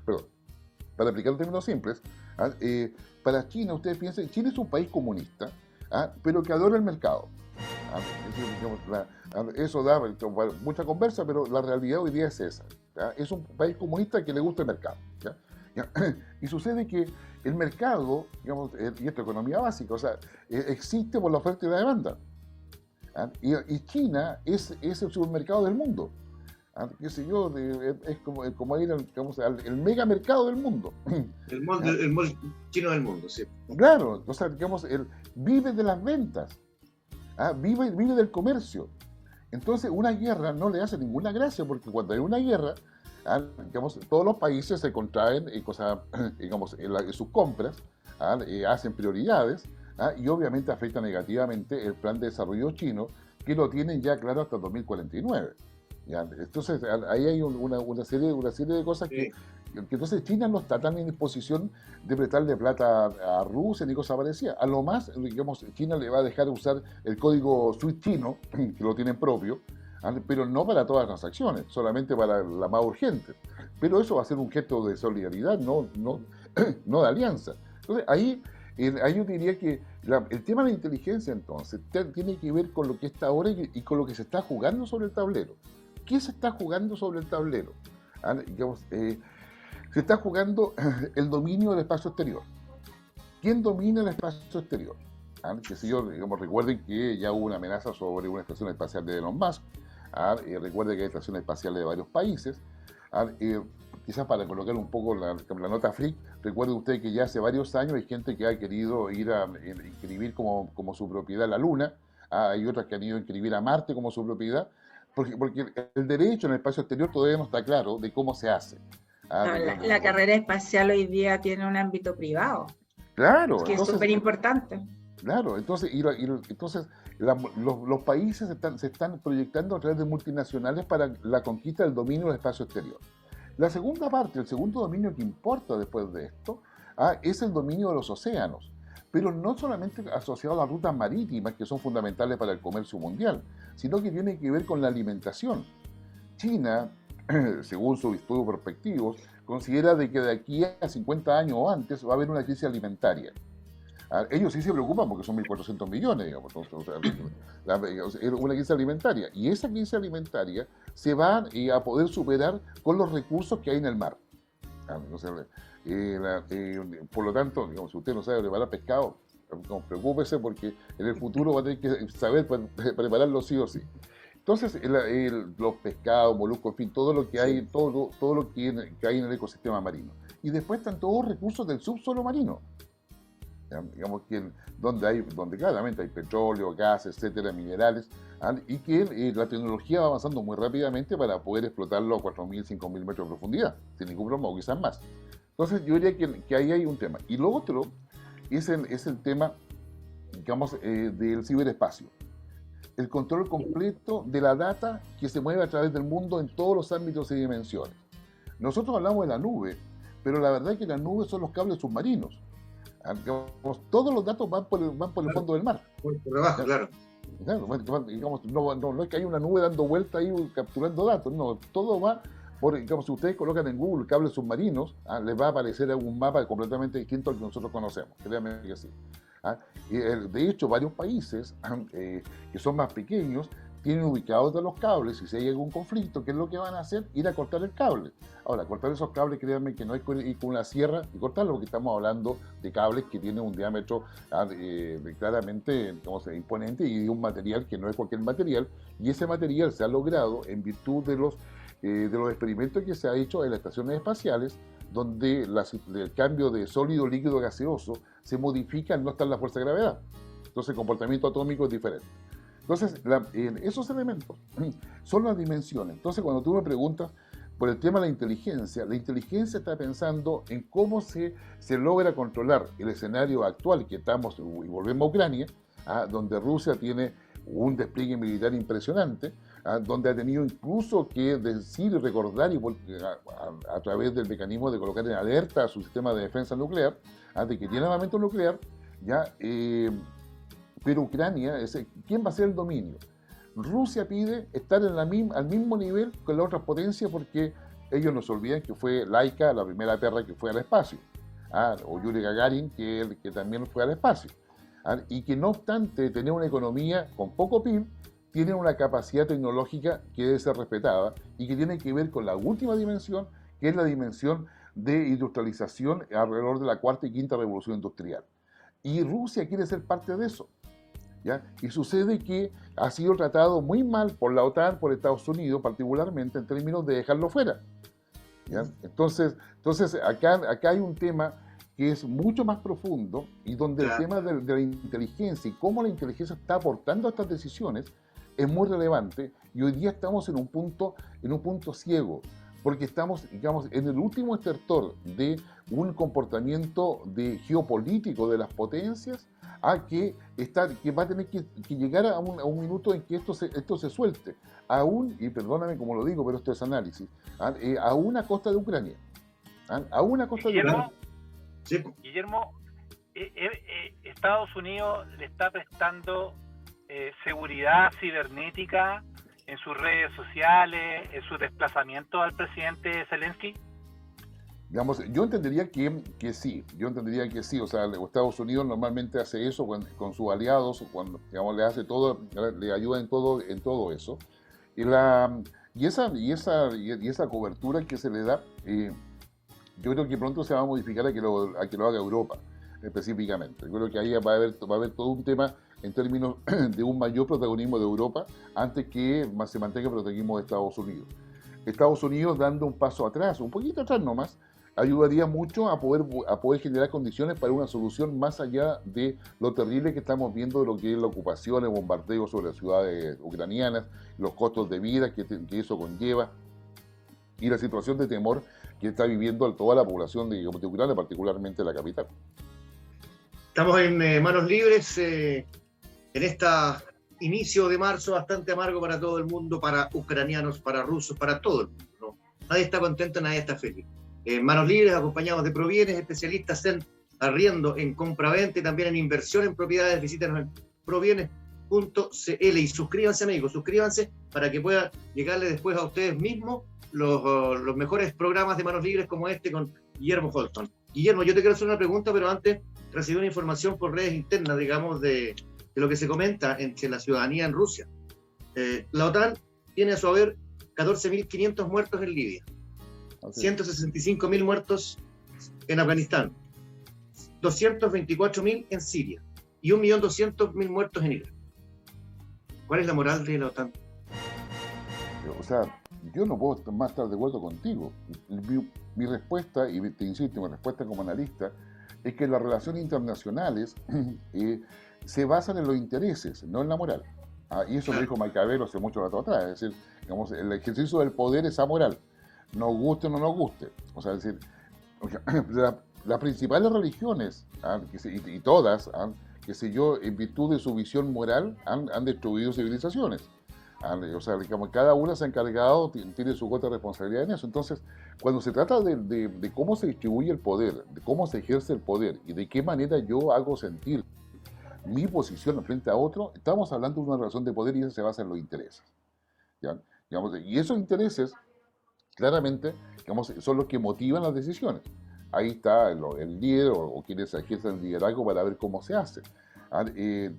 perdón, para explicarlo en términos simples, para China, ustedes piensen, China es un país comunista, pero que adora el mercado. Eso da mucha conversa, pero la realidad hoy día es esa. Es un país comunista que le gusta el mercado. ¿Ya? Y sucede que el mercado, digamos, y esta economía básica, o sea, existe por la oferta y la demanda. Y China es el supermercado del mundo. Qué sé yo, es como ir al mega mercado del mundo. El mall chino del mundo, sí. Claro, o sea, digamos, vive de las ventas, vive del comercio. Entonces, una guerra no le hace ninguna gracia, porque cuando hay una guerra, digamos, todos los países se contraen digamos, en sus compras, hacen prioridades, y obviamente afecta negativamente el plan de desarrollo chino, que lo tienen ya claro hasta 2049. ¿Ya? Entonces, ahí hay una serie de cosas que entonces China no está tan en disposición de prestarle plata a Rusia ni cosas parecidas. A lo más, digamos, China le va a dejar usar el código SWIFT chino, que lo tienen propio, pero no para todas las transacciones, solamente para la más urgente. Pero eso va a ser un gesto de solidaridad, no de alianza. Entonces, ahí yo diría que el tema de la inteligencia, entonces, tiene que ver con lo que está ahora y con lo que se está jugando sobre el tablero. ¿Qué se está jugando sobre el tablero? Digamos, se está jugando el dominio del espacio exterior. ¿Quién domina el espacio exterior? Que si yo, digamos, recuerden que ya hubo una amenaza sobre una estación espacial de Elon Musk. Recuerden que hay estaciones espaciales de varios países. Quizás para colocar un poco la nota freak, recuerden ustedes que ya hace varios años hay gente que ha querido ir a inscribir como su propiedad la Luna. Hay otras que han ido a inscribir a Marte como su propiedad. Porque el derecho en el espacio exterior todavía no está claro de cómo se hace. La carrera espacial hoy día tiene un ámbito privado. Claro. Que es súper importante. Claro, entonces, los países se están proyectando a través de multinacionales para la conquista del dominio del espacio exterior. La segunda parte, el segundo dominio que importa después de esto, es el dominio de los océanos. Pero no solamente asociado a las rutas marítimas, que son fundamentales para el comercio mundial, sino que tiene que ver con la alimentación. China, según sus estudios prospectivos, considera de que de aquí a 50 años o antes va a haber una crisis alimentaria. Ellos sí se preocupan porque son 1.400 millones, digamos, una crisis alimentaria. Y esa crisis alimentaria se va a poder superar con los recursos que hay en el mar. Por lo tanto, digamos, si usted no sabe preparar pescado, no, preocúpese porque en el futuro va a tener que saber prepararlo sí o sí. Entonces, los pescados, moluscos, en fin, todo lo que hay, todo lo que hay en el ecosistema marino. Y después están todos los recursos del subsuelo marino. Digamos que donde claramente hay petróleo, gas, etcétera, minerales, y que la tecnología va avanzando muy rápidamente para poder explotarlo a 4.000, 5.000 metros de profundidad, sin ningún problema, o quizás más. Entonces yo diría que ahí hay un tema. Y lo otro es el tema, digamos, del ciberespacio. El control completo de la data que se mueve a través del mundo en todos los ámbitos y dimensiones. Nosotros hablamos de la nube, pero la verdad es que la nube son los cables submarinos. Digamos, todos los datos van por el fondo del mar. Por debajo, claro. Digamos, no es que haya una nube dando vuelta ahí capturando datos, no, todo va digamos, si ustedes colocan en Google cables submarinos, les va a aparecer un mapa completamente distinto al que nosotros conocemos, créanme que sí. De hecho, varios países que son más pequeños tienen ubicados de los cables, y si hay algún conflicto, ¿qué es lo que van a hacer? Ir a cortar el cable. Ahora, cortar esos cables, créanme que no es ir con una sierra y cortarlo, porque estamos hablando de cables que tienen un diámetro claramente, digamos, imponente, y de un material que no es cualquier material, y ese material se ha logrado en virtud de los experimentos que se ha hecho en las estaciones espaciales, donde el cambio de sólido, líquido, gaseoso se modifica al no estar la fuerza de gravedad. Entonces el comportamiento atómico es diferente. Entonces, esos elementos son las dimensiones. Entonces, cuando tú me preguntas por el tema de la inteligencia está pensando en cómo se logra controlar el escenario actual que estamos, y volvemos a Ucrania, donde Rusia tiene un despliegue militar impresionante, donde ha tenido incluso que decir y recordar a través del mecanismo de colocar en alerta a su sistema de defensa nuclear, de que tiene armamento nuclear, ¿ya? Pero Ucrania, ¿quién va a ser el dominio? Rusia pide estar al mismo nivel que las otras potencias, porque ellos no se olvidan que fue Laika la primera perra que fue al espacio, o Yuri Gagarin, que también fue al espacio, y que no obstante tener una economía con poco PIB, tiene una capacidad tecnológica que debe ser respetada y que tiene que ver con la última dimensión, que es la dimensión de industrialización alrededor de la cuarta y quinta revolución industrial. Y Rusia quiere ser parte de eso, ¿ya? Y sucede que ha sido tratado muy mal por la OTAN, por Estados Unidos particularmente, en términos de dejarlo fuera, ¿ya? Entonces acá hay un tema que es mucho más profundo y donde el tema de la inteligencia y cómo la inteligencia está aportando a estas decisiones es muy relevante, y hoy día estamos en un punto ciego, porque estamos, digamos, en el último estertor de un comportamiento geopolítico de las potencias que va a tener que llegar a un minuto en que esto se suelte, aún, y perdóname como lo digo, pero esto es análisis, aún a costa de Ucrania. Aún a costa de Ucrania. Sí. Guillermo, Estados Unidos le está prestando seguridad cibernética en sus redes sociales, en su desplazamiento al presidente Zelensky. Digamos, yo entendería que sí, o sea, Estados Unidos normalmente hace eso con sus aliados, cuando, digamos, le hace todo, le ayuda en todo eso, y esa cobertura que se le da, yo creo que pronto se va a modificar a que lo haga Europa, específicamente. Yo creo que ahí va a haber todo un tema en términos de un mayor protagonismo de Europa antes que se mantenga el protagonismo de Estados Unidos. Estados Unidos dando un paso atrás, un poquito atrás nomás, ayudaría mucho a poder generar condiciones para una solución más allá de lo terrible que estamos viendo de lo que es la ocupación, el bombardeo sobre las ciudades ucranianas, los costos de vida que eso conlleva y la situación de temor que está viviendo toda la población de Ucrania, particularmente la capital. Estamos en Manos Libres, en este inicio de marzo bastante amargo para todo el mundo, para ucranianos, para rusos, para todo el mundo, ¿no? Nadie está contento, nadie está feliz. Manos Libres, acompañados de Provienes, especialistas en arriendo, en compraventa y también en inversión en propiedades. Visítenos en provienes.cl y suscríbanse, amigos, suscríbanse para que pueda llegarle después a ustedes mismos los mejores programas de Manos Libres como este con Guillermo Holton. Guillermo, yo te quiero hacer una pregunta, pero antes recibí una información por redes internas, digamos, de lo que se comenta entre la ciudadanía en Rusia. La OTAN tiene a su haber 14.500 muertos en Libia, 165.000 muertos en Afganistán, 224.000 en Siria y 1.200.000 muertos en Irak. ¿Cuál es la moral de la OTAN? O sea, yo no puedo más estar de acuerdo contigo. Mi respuesta, y te insisto, mi respuesta como analista, es que las relaciones internacionales se basan en los intereses, no en la moral. Y eso lo dijo Maquiavelo hace mucho rato atrás. Es decir, digamos, el ejercicio del poder es amoral, nos guste o no nos guste. O sea, es decir, las principales religiones, y todas, qué sé yo, en virtud de su visión moral, han destruido civilizaciones. O sea, digamos, cada una se ha encargado, tiene su cuota de responsabilidad en eso. Entonces, cuando se trata de cómo se distribuye el poder, de cómo se ejerce el poder y de qué manera yo hago sentir mi posición frente a otro, estamos hablando de una relación de poder y eso se basa en los intereses, ¿ya? Digamos, y esos intereses, claramente, digamos, son los que motivan las decisiones. Ahí está el líder o quienes ejercen el liderazgo para ver cómo se hace.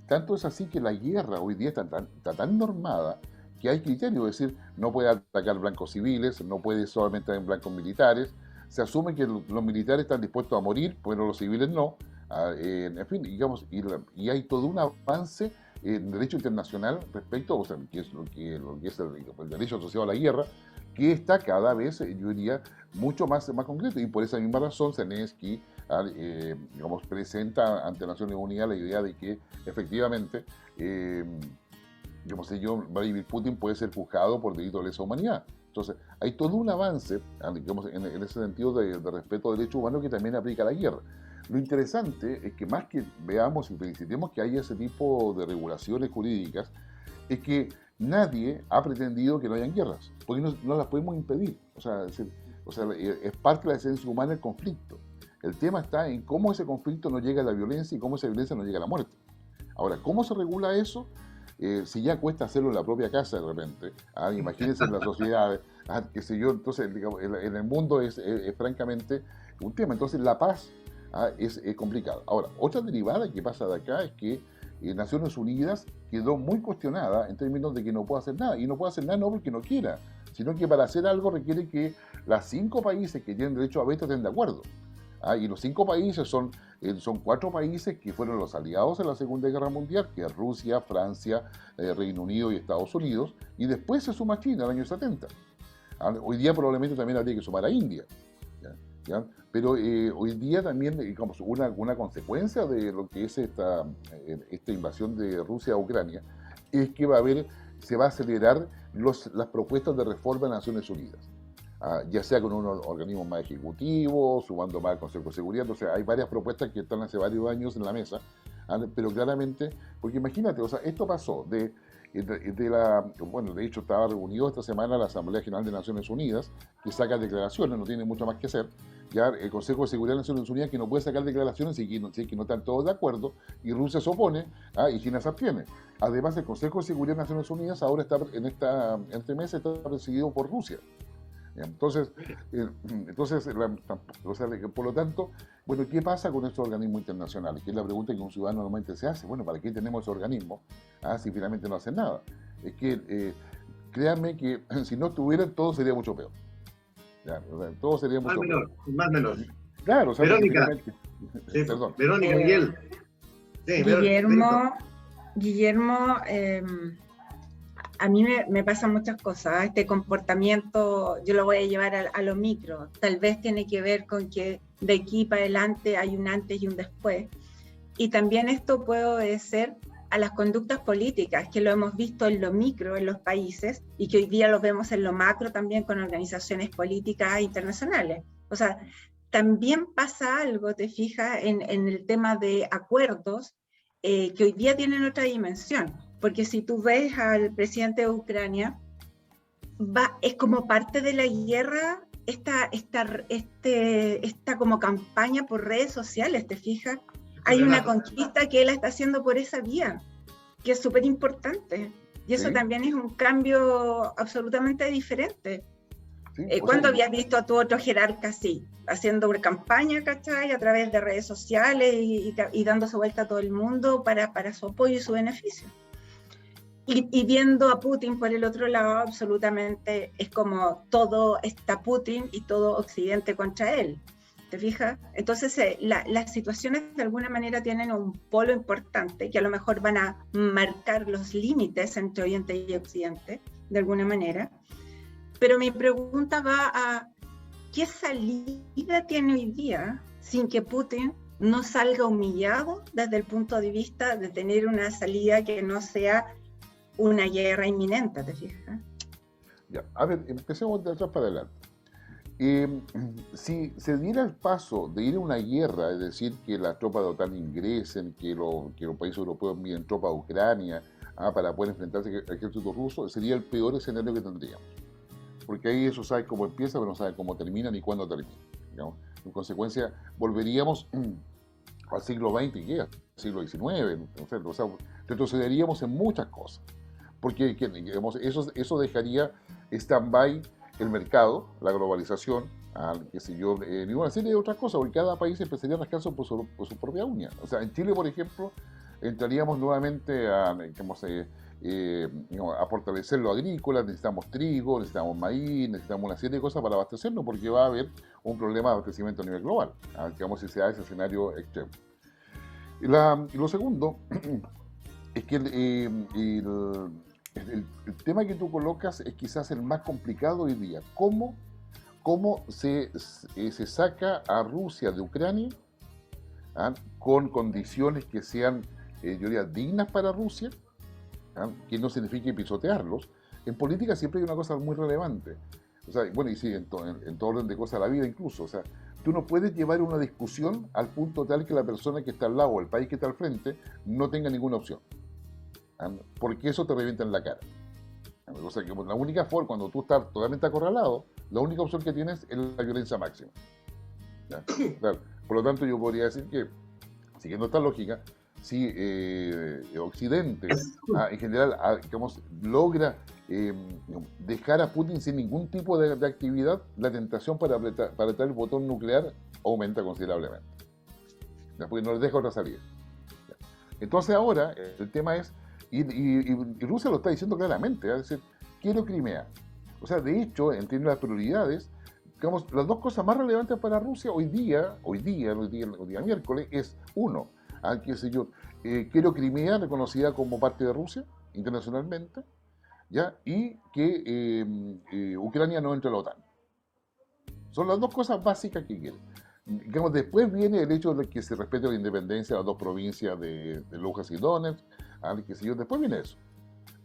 Tanto es así que la guerra hoy día está tan normada que hay criterios, es decir, no puede atacar blancos civiles, no puede solamente en blancos militares, se asume que los militares están dispuestos a morir, pero los civiles no, en fin, digamos, y hay todo un avance en derecho internacional respecto, o sea, que es lo que es el derecho asociado a la guerra, que está cada vez, yo diría, mucho más concreto, y por esa misma razón Zelensky digamos, presenta ante Naciones Unidas la idea de que efectivamente digamos, Vladimir Putin puede ser juzgado por delito de lesa humanidad. Entonces, hay todo un avance, digamos, en ese sentido de respeto a derechos humanos que también aplica a la guerra. Lo interesante es que más que veamos y felicitemos que haya ese tipo de regulaciones jurídicas, es que nadie ha pretendido que no hayan guerras, porque no las podemos impedir. O sea, es parte de la esencia humana el conflicto. El tema está en cómo ese conflicto no llega a la violencia y cómo esa violencia no llega a la muerte. Ahora, ¿cómo se regula eso? Si ya cuesta hacerlo en la propia casa de repente, imagínense en las sociedades, qué sé yo, entonces digamos, en el mundo es francamente un tema. Entonces la paz es complicada. Ahora, otra derivada que pasa de acá es que Naciones Unidas quedó muy cuestionada en términos de que no puede hacer nada. Y no puede hacer nada no porque no quiera, sino que para hacer algo requiere que las 5 países que tienen derecho a veto estén de acuerdo. Y los 5 países son 4 países que fueron los aliados en la Segunda Guerra Mundial, que es Rusia, Francia, Reino Unido y Estados Unidos, y después se suma China en el año 70. Hoy día probablemente también habría que sumar a India. ¿Ya? Pero hoy día también, digamos, una consecuencia de lo que es esta invasión de Rusia a Ucrania es que se va a acelerar las propuestas de reforma de Naciones Unidas. Ya sea con unos organismos más ejecutivos, sumando más al Consejo de Seguridad. Entonces hay varias propuestas que están hace varios años en la mesa, pero claramente, porque imagínate, o sea, esto pasó bueno, de hecho estaba reunido esta semana la Asamblea General de Naciones Unidas, que saca declaraciones, no tiene mucho más que hacer. Ya el Consejo de Seguridad de Naciones Unidas que no puede sacar declaraciones si que no están todos de acuerdo, y Rusia se opone y China se abstiene. Además, el Consejo de Seguridad de Naciones Unidas ahora en este mes está presidido por Rusia. Entonces, por lo tanto, bueno, ¿qué pasa con estos organismos internacionales? Que es la pregunta que un ciudadano normalmente se hace. Bueno, ¿para qué tenemos esos organismos si finalmente no hacen nada? Es que, créanme que si no estuvieran, todo sería mucho peor. Ya, todo sería mucho peor. Más menor. Claro, o sea, Verónica. Sí, perdón. Verónica, Miguel. Sí, Guillermo, a mí me pasan muchas cosas. Este comportamiento yo lo voy a llevar a lo micro. Tal vez tiene que ver con que de aquí para adelante hay un antes y un después. Y también esto puede obedecer a las conductas políticas, que lo hemos visto en lo micro en los países y que hoy día lo vemos en lo macro también con organizaciones políticas internacionales. O sea, también pasa algo, te fijas, en el tema de acuerdos que hoy día tienen otra dimensión. Porque si tú ves al presidente de Ucrania, es como parte de la guerra esta como campaña por redes sociales, ¿te fijas? Hay una conquista que él está haciendo por esa vía, que es súper importante. Y eso también es un cambio absolutamente diferente. Sí, ¿cuándo habías visto a tu otro jerarca así, haciendo una campaña, ¿cachai? A través de redes sociales y dándose vuelta a todo el mundo para su apoyo y su beneficio? Y viendo a Putin por el otro lado, absolutamente es como todo está Putin y todo Occidente contra él. ¿Te fijas? Entonces las situaciones de alguna manera tienen un polo importante que a lo mejor van a marcar los límites entre Oriente y Occidente, de alguna manera. Pero mi pregunta va a ¿qué salida tiene hoy día sin que Putin no salga humillado desde el punto de vista de tener una salida que no sea una guerra inminente, ¿te fijas? Ya, a ver, empecemos de atrás para adelante. Si se diera el paso de ir a una guerra, es decir, que las tropas de OTAN ingresen, que los países europeos envíen tropas a Ucrania para poder enfrentarse al ejército ruso, sería el peor escenario que tendríamos. Porque ahí eso sabe cómo empieza, pero no sabe cómo termina ni cuándo termina. ¿Digamos? En consecuencia, volveríamos al siglo XX, ¿qué? Al siglo XIX, o sea, retrocederíamos en muchas cosas. Porque digamos, eso dejaría stand-by el mercado, la globalización, qué sé yo, y una serie de otras cosas, porque cada país empezaría a rascarse por su propia uña. O sea, en Chile, por ejemplo, entraríamos nuevamente a fortalecer lo agrícola, necesitamos trigo, necesitamos maíz, necesitamos una serie de cosas para abastecernos, porque va a haber un problema de abastecimiento a nivel global, digamos, si se da ese escenario extremo. Y lo segundo es que el tema que tú colocas es quizás el más complicado hoy día. ¿Cómo se saca a Rusia de Ucrania con condiciones que sean, yo diría, dignas para Rusia, que no signifique pisotearlos? En política siempre hay una cosa muy relevante. O sea, bueno, y sí, en todo orden de cosas de la vida incluso. O sea, tú no puedes llevar una discusión al punto tal que la persona que está al lado o el país que está al frente no tenga ninguna opción. porque eso te revienta en la cara. O sea, que la única forma, cuando tú estás totalmente acorralado, la única opción que tienes es la violencia máxima. ¿Ya? Claro. Por lo tanto, yo podría decir que, siguiendo esta lógica, si Occidente, en general, digamos, logra dejar a Putin sin ningún tipo de actividad, la tentación para apretar el botón nuclear aumenta considerablemente. ¿Ya? Porque no les deja otra salida. ¿Ya? Entonces ahora, el tema es, y Rusia lo está diciendo claramente, es decir, quiero Crimea. O sea, de hecho, en términos de las prioridades, digamos, las dos cosas más relevantes para Rusia hoy día miércoles, es uno, qué sé yo, quiero Crimea reconocida como parte de Rusia internacionalmente, ¿ya? Y que Ucrania no entre a la OTAN. Son las dos cosas básicas que quieren. Digamos, después viene el hecho de que se respete la independencia de las dos provincias de Lugansk y Donetsk, qué sé yo, después viene eso.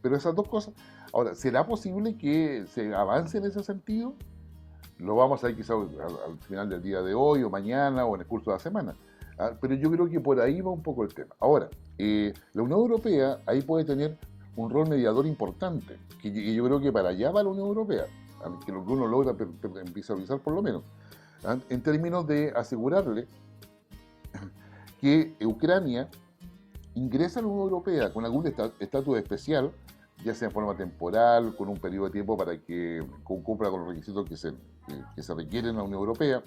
Pero esas dos cosas. Ahora, ¿será posible que se avance en ese sentido? Lo vamos a ver quizás al final del día de hoy o mañana o en el curso de la semana. Pero yo creo que por ahí va un poco el tema. Ahora, la Unión Europea ahí puede tener un rol mediador importante, que yo creo que para allá va la Unión Europea, que lo que uno logra visualizar por lo menos, en términos de asegurarle que Ucrania ingresa a la Unión Europea con algún estatus especial, ya sea en forma temporal, con un periodo de tiempo para que cumpla con los requisitos que se requieren en la Unión Europea.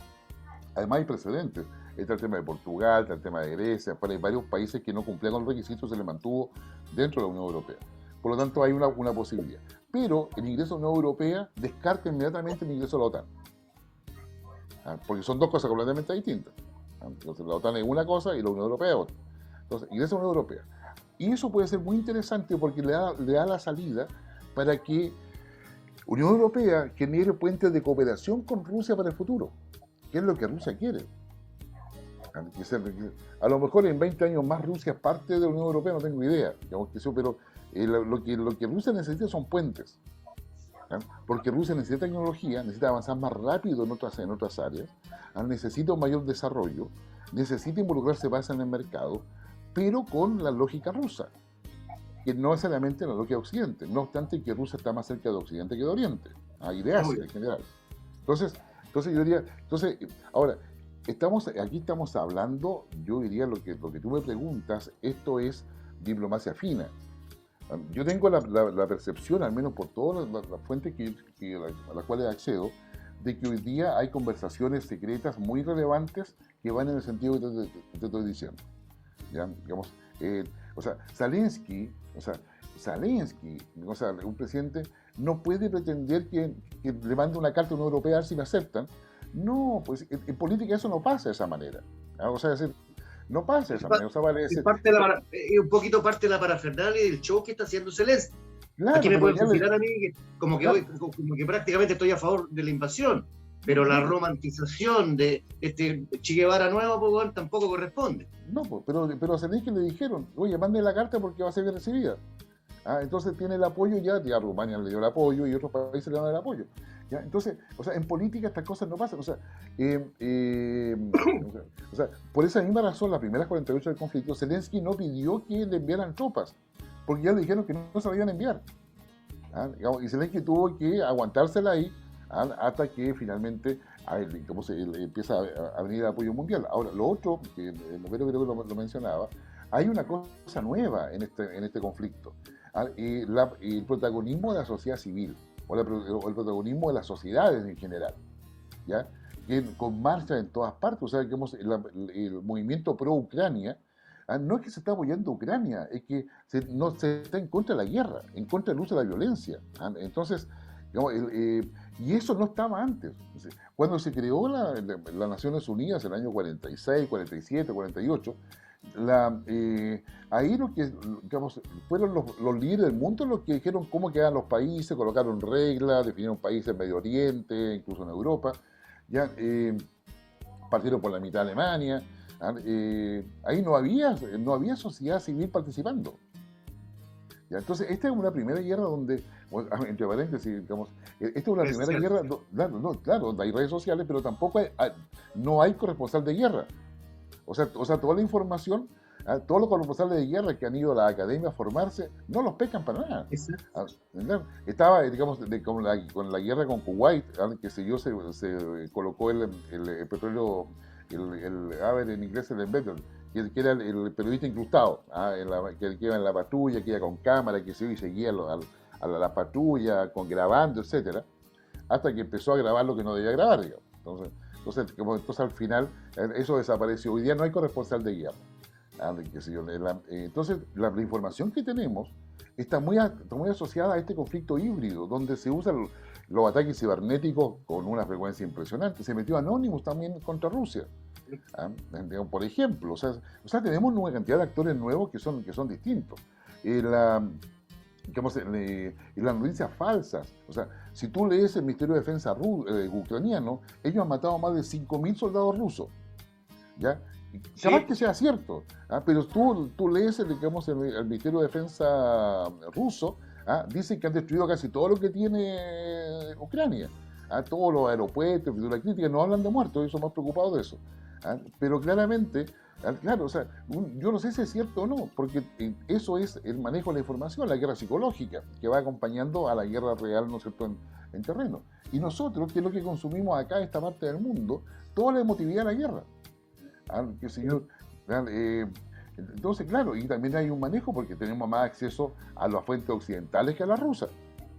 Además hay precedentes. Está el tema de Portugal, está el tema de Grecia, hay varios países que no cumplían con los requisitos, se les mantuvo dentro de la Unión Europea. Por lo tanto, hay una posibilidad. Pero el ingreso a la Unión Europea descarta inmediatamente el ingreso a la OTAN. Porque son dos cosas completamente distintas. Entonces, la OTAN es una cosa y la Unión Europea es otra. Entonces, ingresa a la Unión Europea. Y eso puede ser muy interesante porque le da la salida para que Unión Europea genere puentes de cooperación con Rusia para el futuro, que es lo que Rusia quiere. A lo mejor en 20 años más Rusia es parte de la Unión Europea, no tengo idea, digamos que sí, pero lo que Rusia necesita son puentes. Porque Rusia necesita tecnología, necesita avanzar más rápido en otras áreas, necesita un mayor desarrollo, necesita involucrarse más en el mercado, pero con la lógica rusa, que no es necesariamente la lógica de Occidente, no obstante que Rusia está más cerca de Occidente que de Oriente, y de Asia en general. Entonces yo diría, ahora, aquí estamos hablando, yo diría lo que tú me preguntas, esto es diplomacia fina. Yo tengo la percepción, al menos por todas las fuentes a las cuales accedo, de que hoy día hay conversaciones secretas muy relevantes que van en el sentido que te estoy diciendo. ¿Ya? Digamos, Zelensky, un presidente, no puede pretender que le mande una carta a la Unión Europea a ver si me aceptan. No, pues en política eso no pasa de esa manera. O sea, no pasa de esa manera. O sea, vale decir, un poquito parte de la parafernalia y del show que está haciendo Zelensky. Claro, aquí me pueden considerar a mí como que prácticamente estoy a favor de la invasión, pero la romantización de este Che Guevara nuevo pues, tampoco corresponde. No, pues, pero a Zelensky le dijeron, oye, mande la carta porque va a ser bien recibida. Entonces tiene el apoyo ya Rumania le dio el apoyo y otros países le dan el apoyo. ¿Ya? Entonces, en política estas cosas no pasan. Por esa misma razón, las primeras 48 del conflicto, Zelensky no pidió que le enviaran tropas, porque ya le dijeron que no se la iban a enviar. Y Zelensky tuvo que aguantársela ahí hasta que finalmente empieza a venir el apoyo mundial. Ahora, lo otro, que el Movero creo que lo mencionaba, hay una cosa nueva en este conflicto. El protagonismo de la sociedad civil, o el protagonismo de las sociedades en general, ¿ya? Que con marcha en todas partes. O sea, digamos, el movimiento pro-Ucrania no es que se está apoyando a Ucrania, es que se está en contra de la guerra, en contra del uso de la violencia. Entonces, digamos, y eso no estaba antes. Cuando se creó las Naciones Unidas en el año 46, 47, 48, ahí digamos, fueron los líderes del mundo los que dijeron cómo quedaban los países, colocaron reglas, definieron países en Medio Oriente, incluso en Europa, ya partieron por la mitad de Alemania. Ahí no había sociedad civil participando. ¿Ya? Entonces, esta es una primera guerra donde, entre paréntesis, digamos, esta es una primera guerra, claro, donde hay redes sociales, pero tampoco no hay corresponsal de guerra. O sea, toda la información Todos los corresponsales de guerra que han ido a la academia a formarse, no los pescan para nada. ¿Entender? Estaba, digamos, con la guerra con Kuwait, que se colocó el petróleo, en inglés el embedded, que era el periodista incrustado, que iba en la patrulla, que iba con cámara, que se iba y seguía a la patrulla, grabando, etcétera, hasta que empezó a grabar lo que no debía grabar, digamos. Entonces al final, eso desapareció. Hoy día no hay corresponsal de guerra. Entonces, la información que tenemos está muy asociada a este conflicto híbrido, donde se usan los ataques cibernéticos con una frecuencia impresionante. Se metió Anonymous también contra Rusia, por ejemplo. O sea, tenemos una cantidad de actores nuevos que son distintos. Y las noticias falsas. O sea, si tú lees el Ministerio de Defensa ucraniano, ellos han matado a más de 5.000 soldados rusos. ¿Ya? Capaz que sea cierto, pero tú lees el Ministerio de Defensa ruso, dice que han destruido casi todo lo que tiene Ucrania, todos los aeropuertos, infraestructura crítica, no hablan de muertos, ellos son más preocupados de eso. Pero claramente, o sea, yo no sé si es cierto o no, porque eso es el manejo de la información, la guerra psicológica, que va acompañando a la guerra real, ¿no es cierto?, en terreno. Y nosotros, que es lo que consumimos acá en esta parte del mundo, toda la emotividad de la guerra. Entonces, claro, y también hay un manejo porque tenemos más acceso a las fuentes occidentales que a las rusas.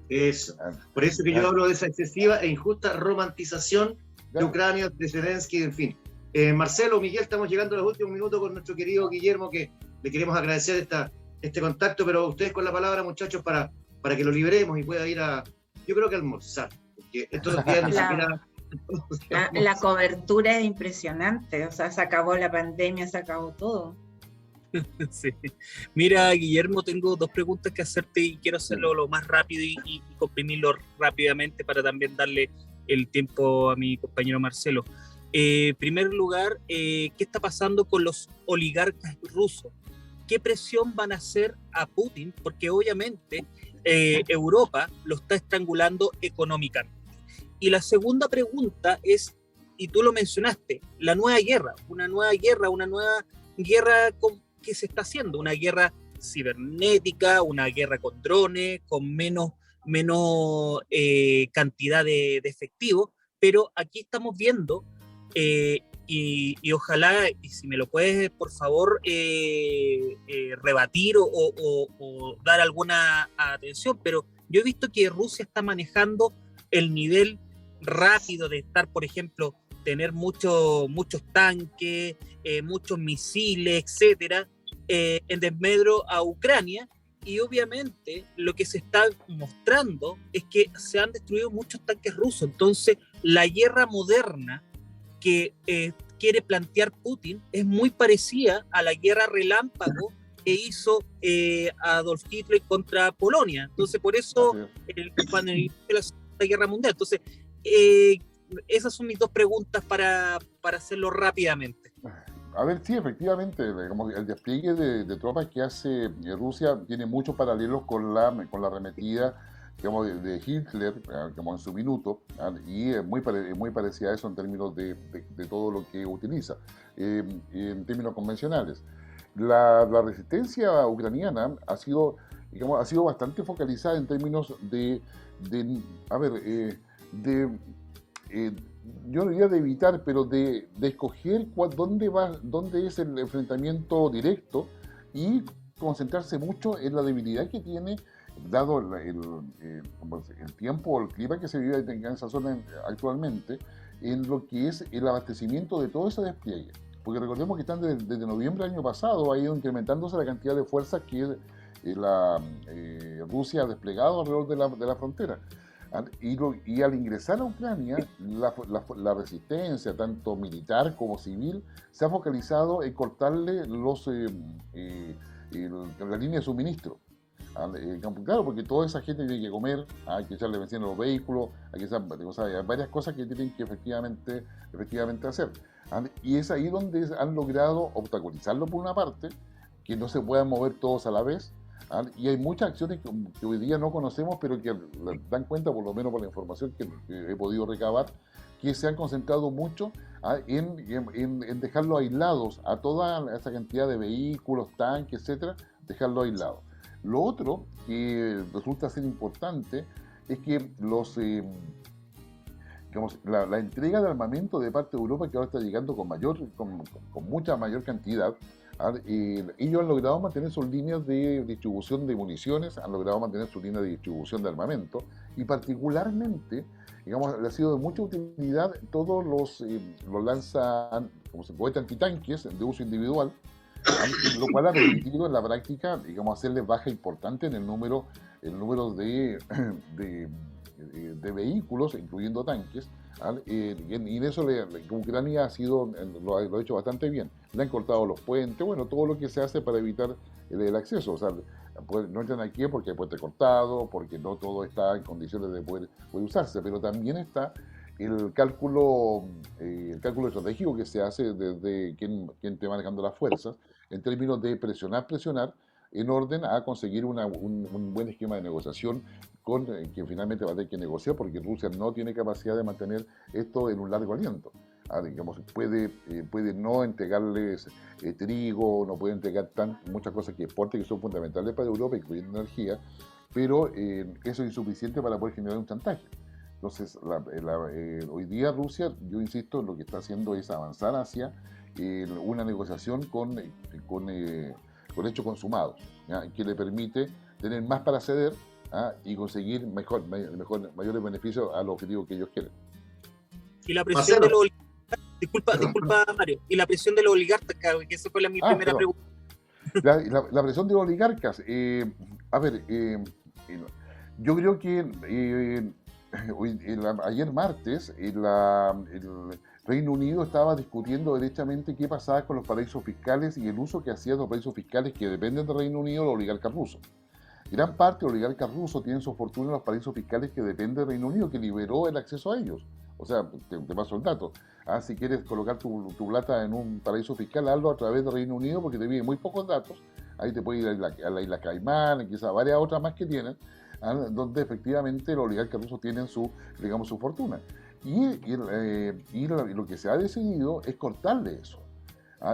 Eso. Por eso que yo hablo de esa excesiva e injusta romantización de Ucrania, de Zelensky, en fin. Marcelo, Miguel, estamos llegando a los últimos minutos con nuestro querido Guillermo, que le queremos agradecer este contacto, pero ustedes con la palabra, muchachos, para que lo libremos y pueda ir yo creo que a almorzar, porque estos días ni siquiera... La cobertura es impresionante, o sea, se acabó la pandemia, se acabó todo. Sí. Mira, Guillermo, tengo 2 preguntas que hacerte y quiero hacerlo lo más rápido y comprimirlo rápidamente para también darle el tiempo a mi compañero Marcelo. En primer lugar, ¿qué está pasando con los oligarcas rusos? ¿Qué presión van a hacer a Putin? Porque obviamente Europa lo está estrangulando económicamente. Y la segunda pregunta es, y tú lo mencionaste, una nueva guerra que se está haciendo, una guerra cibernética, una guerra con drones, con menos cantidad de efectivos, pero aquí estamos viendo, y ojalá, y si me lo puedes por favor rebatir o dar alguna atención, pero yo he visto que Rusia está manejando el nivel rápido de estar, por ejemplo, tener muchos tanques, muchos misiles, etcétera, en desmedro a Ucrania, y obviamente lo que se está mostrando es que se han destruido muchos tanques rusos. Entonces la guerra moderna que quiere plantear Putin es muy parecida a la guerra relámpago que hizo Adolf Hitler contra Polonia. Entonces por eso cuando inició la Segunda Guerra Mundial. Entonces esas son mis 2 preguntas para hacerlo rápidamente. A ver, sí, efectivamente, el despliegue de tropas que hace Rusia tiene muchos paralelos con la arremetida, digamos, de Hitler, como en su minuto, y es muy parecida a eso en términos de todo lo que utiliza, en términos convencionales. La resistencia ucraniana ha sido bastante focalizada en términos yo no diría de evitar, pero de escoger dónde es el enfrentamiento directo y concentrarse mucho en la debilidad que tiene, dado el tiempo o el clima que se vive en esa zona actualmente, en lo que es el abastecimiento de todo ese despliegue. Porque recordemos que están desde noviembre del año pasado, ha ido incrementándose la cantidad de fuerzas que Rusia ha desplegado alrededor de la frontera. Y al ingresar a Ucrania, la resistencia, tanto militar como civil, se ha focalizado en cortarle la línea de suministro. Claro, porque toda esa gente tiene que comer, hay que echarle benzina a los vehículos, hay varias cosas que tienen que efectivamente hacer. Y es ahí donde han logrado obstaculizarlo por una parte, que no se puedan mover todos a la vez, Y hay muchas acciones que hoy día no conocemos, pero que dan cuenta, por lo menos por la información que he podido recabar, que se han concentrado mucho en dejarlo aislados a toda esa cantidad de vehículos, tanques, etcétera, dejarlo aislado. Lo otro que resulta ser importante es que la entrega de armamento de parte de Europa, que ahora está llegando con mucha mayor cantidad, ellos han logrado mantener sus líneas de distribución de municiones, han logrado mantener su línea de distribución de armamento, y particularmente, digamos, le ha sido de mucha utilidad todos los cohetes antitanques de uso individual, lo cual ha permitido en la práctica, digamos, hacerles baja importante en el número de vehículos, incluyendo tanques, y en eso Ucrania lo ha hecho bastante bien. Le han cortado los puentes, bueno, todo lo que se hace para evitar el acceso. O sea, no entran aquí porque hay puente cortado, porque no todo está en condiciones de poder usarse, pero también está el cálculo estratégico que se hace desde quien esté manejando las fuerzas, en términos de presionar, en orden a conseguir un buen esquema de negociación con quien finalmente va a tener que negociar, porque Rusia no tiene capacidad de mantener esto en un largo aliento. Digamos, puede no entregarles trigo, no puede entregar muchas cosas que exporte, que son fundamentales para Europa, incluyendo energía, pero eso es insuficiente para poder generar un chantaje. Entonces, hoy día Rusia, yo insisto, lo que está haciendo es avanzar hacia una negociación con hechos consumados, ¿ya? Que le permite tener más para ceder, y conseguir mayores beneficios a los objetivos que ellos quieren. Y la presión de los oligarcas, disculpa Mario, y la presión de los oligarcas, que esa fue mi primera pregunta. La presión de los oligarcas, yo creo que ayer martes el Reino Unido estaba discutiendo derechamente qué pasaba con los paraísos fiscales y el uso que hacían los paraísos fiscales que dependen del Reino Unido, los oligarcas rusos. Gran parte de los oligarcas rusos tienen su fortuna en los paraísos fiscales que dependen del Reino Unido, que liberó el acceso a ellos. O sea, te paso el dato. Si quieres colocar tu plata en un paraíso fiscal, hazlo a través del Reino Unido, porque te piden muy pocos datos. Ahí te puedes ir a la isla Caimán, quizás varias otras más que tienen, donde efectivamente los oligarcas rusos tienen su fortuna. Y lo que se ha decidido es cortarle eso.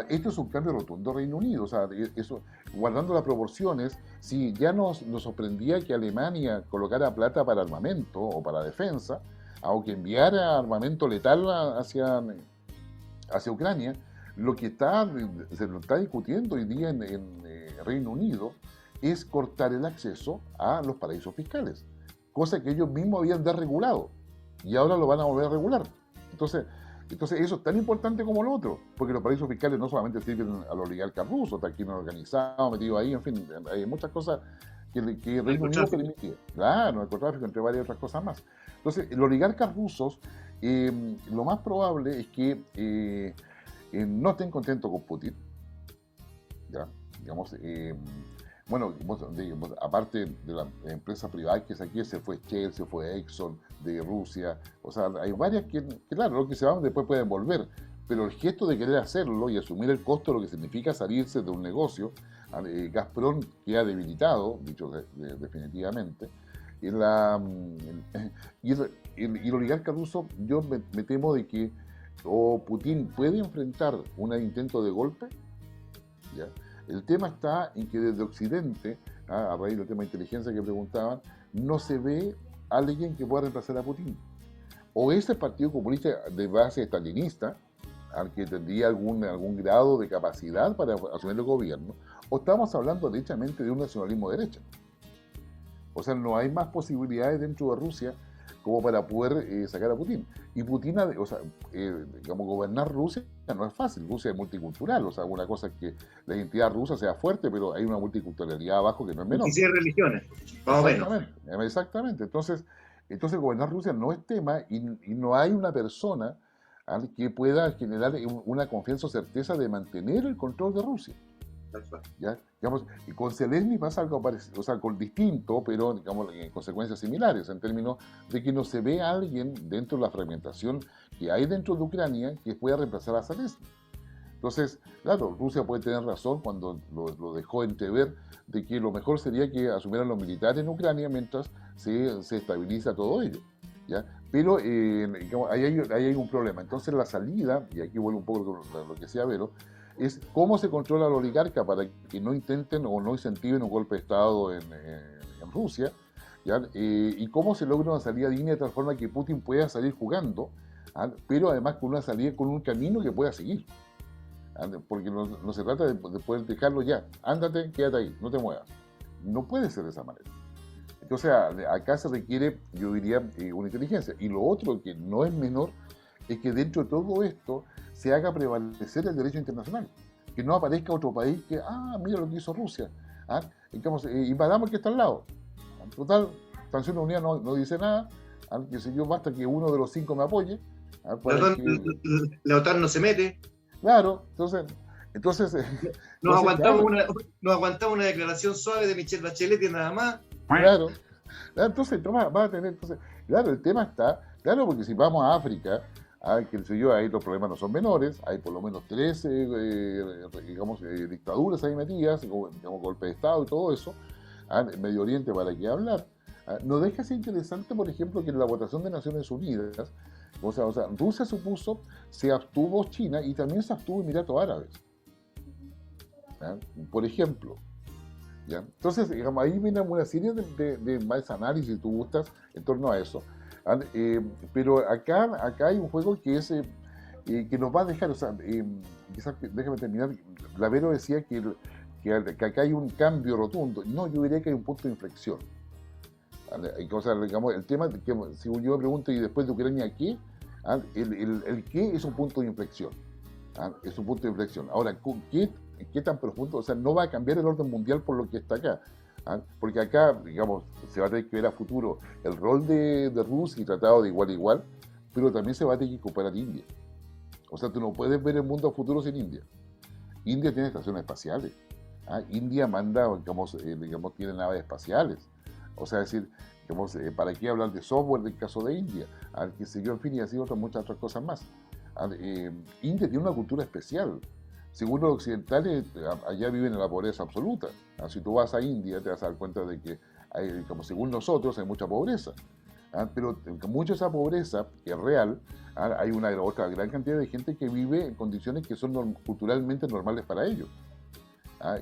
Esto es un cambio rotundo del Reino Unido. O sea, eso, guardando las proporciones, si ya nos sorprendía que Alemania colocara plata para armamento o para defensa, o que enviara armamento letal hacia Ucrania, lo que se lo está discutiendo hoy día en Reino Unido es cortar el acceso a los paraísos fiscales, cosa que ellos mismos habían desregulado y ahora lo van a volver a regular. Entonces eso es tan importante como lo otro, porque los paraísos fiscales no solamente sirven a los oligarcas rusos, está crimen organizado metido ahí, en fin, hay muchas cosas que Reino Unido permite. Claro, narcotráfico, entre varias otras cosas más. Entonces, los oligarcas rusos, lo más probable es que no estén contentos con Putin, ¿ya? Digamos, aparte de las empresas privadas que aquí se fue Shell, se fue Exxon de Rusia, o sea, hay varias que claro, los que se van después pueden volver, pero el gesto de querer hacerlo y asumir el costo de lo que significa salirse de un negocio, Gazprom queda debilitado, dicho definitivamente, y el oligarca ruso, yo me temo de que Putin puede enfrentar un intento de golpe, ¿ya? El tema está en que desde Occidente, a raíz del tema de inteligencia que preguntaban, no se ve a alguien que pueda reemplazar a Putin. O es el Partido Comunista de base estalinista, al que tendría algún grado de capacidad para asumir el gobierno, o estamos hablando derechamente de un nacionalismo de derecha. O sea, no hay más posibilidades dentro de Rusia como para poder sacar a Putin. Y Putin, gobernar Rusia no es fácil. Rusia es multicultural, o sea, una cosa es que la identidad rusa sea fuerte, pero hay una multiculturalidad abajo que no es menor. Y 10 religiones, más o menos. Exactamente. Entonces gobernar Rusia no es tema y no hay una persona que pueda generar una confianza o certeza de mantener el control de Rusia. ¿Ya? Digamos, y con Zelensky pasa algo parecido, o sea, distinto, pero digamos, en consecuencias similares, en términos de que no se ve a alguien dentro de la fragmentación que hay dentro de Ucrania que pueda reemplazar a Zelensky. Entonces, claro, Rusia puede tener razón cuando lo dejó entrever de que lo mejor sería que asumieran los militares en Ucrania mientras se estabiliza todo ello, ¿ya? Pero digamos, ahí hay un problema. Entonces la salida, y aquí vuelve un poco lo que decía Vero, es cómo se controla al oligarca para que no intenten o no incentiven un golpe de Estado en Rusia, ¿ya? Y cómo se logra una salida digna de tal forma que Putin pueda salir jugando, ¿ah? Pero además con una salida, con un camino que pueda seguir. Porque no se trata de poder dejarlo ya, ándate, quédate ahí, no te muevas. No puede ser de esa manera. Entonces acá se requiere, yo diría, una inteligencia. Y lo otro que no es menor es que dentro de todo esto se haga prevalecer el derecho internacional. Que no aparezca otro país que, mira lo que hizo Rusia. Digamos, invadamos el que está al lado. Total, Naciones Unidas no dice nada. Que si yo, basta que uno de los 5 me apoye. La OTAN no se mete. Claro, entonces nos aguantamos una declaración suave de Michelle Bachelet y nada más. Claro. Entonces, va a tener, claro, el tema está, claro, porque si vamos a África, ahí los problemas no son menores, hay por lo menos 13, dictaduras ahí metidas, digamos, golpe de Estado y todo eso, en Medio Oriente para qué hablar. No deja de ser interesante, por ejemplo, que en la votación de Naciones Unidas, o sea, Rusia se abstuvo China y también se abstuvo Emiratos Árabes, ¿ya? Por ejemplo, ¿ya? Entonces, digamos, ahí viene una serie de más análisis, si tú gustas, en torno a eso. Pero acá hay un juego que es que nos va a dejar, quizás, déjame terminar, Lavero decía que acá hay un cambio rotundo. No, yo diría que hay un punto de inflexión. O sea, digamos, el tema, que si yo me pregunto, ¿y después de Ucrania qué? El qué es un punto de inflexión. Es un punto de inflexión. Ahora, ¿qué tan profundo? O sea, no va a cambiar el orden mundial por lo que está acá. Porque acá, digamos, se va a tener que ver a futuro el rol de Rusia y tratado de igual a igual, pero también se va a tener que cooperar India. O sea, tú no puedes ver el mundo a futuro sin India. India tiene estaciones espaciales. India manda, digamos, tiene naves espaciales. O sea, es decir, digamos, ¿para qué hablar de software del caso de India? Que se dio, en fin, y así muchas otras cosas más. India tiene una cultura especial. Según los occidentales, allá viven en la pobreza absoluta. Si tú vas a India, te vas a dar cuenta de que, como según nosotros, hay mucha pobreza. Pero mucha de esa pobreza, que es real, hay una otra gran cantidad de gente que vive en condiciones que son culturalmente normales para ellos.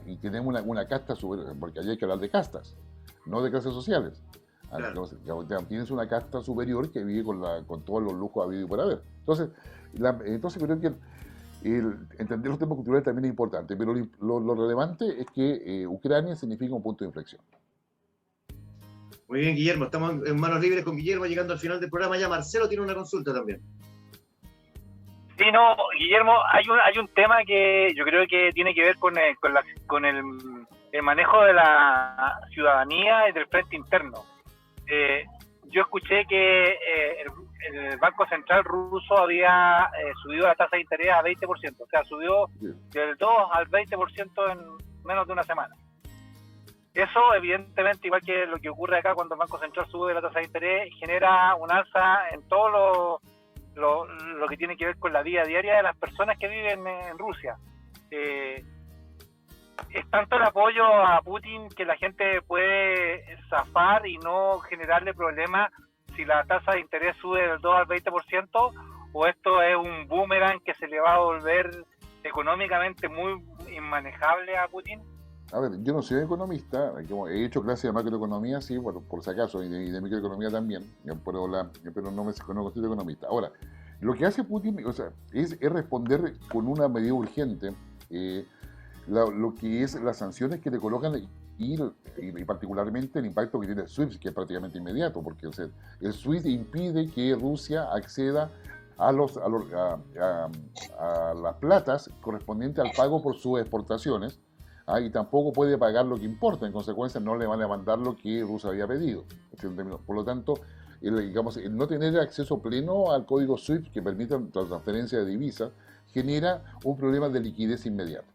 Y tenemos una casta, porque allá hay que hablar de castas, no de clases sociales. Claro. Entonces, tienes una casta superior que vive con todos los lujos habido y por haber. Entonces creo que entender los temas culturales también es importante, pero lo relevante es que Ucrania significa un punto de inflexión. Muy bien, Guillermo, estamos en Manos Libres con Guillermo, llegando al final del programa. Ya Marcelo tiene una consulta también. Sí, no, Guillermo, hay un tema que yo creo que tiene que ver con el manejo de la ciudadanía y del frente interno. Yo escuché que el Banco Central ruso había subido la tasa de interés a 20%, o sea, subió del 2 al 20% en menos de una semana. Eso, evidentemente, igual que lo que ocurre acá cuando el Banco Central sube la tasa de interés, genera un alza en todo lo que tiene que ver con la vida diaria de las personas que viven en Rusia. Es tanto el apoyo a Putin que la gente puede zafar y no generarle problemas si la tasa de interés sube del 2 al 20%, o esto es un boomerang que se le va a volver económicamente muy inmanejable a Putin. A ver, yo no soy economista, he hecho clases de macroeconomía, sí, por si acaso, y de microeconomía también, pero no me considero economista. Ahora, lo que hace Putin, o sea, es responder con una medida urgente lo que es las sanciones que le colocan y particularmente el impacto que tiene el SWIFT, que es prácticamente inmediato, porque el SWIFT impide que Rusia acceda a las platas correspondientes al pago por sus exportaciones, y tampoco puede pagar lo que importa, en consecuencia no le van a mandar lo que Rusia había pedido. Por lo tanto, el no tener acceso pleno al código SWIFT que permita la transferencia de divisas genera un problema de liquidez inmediata.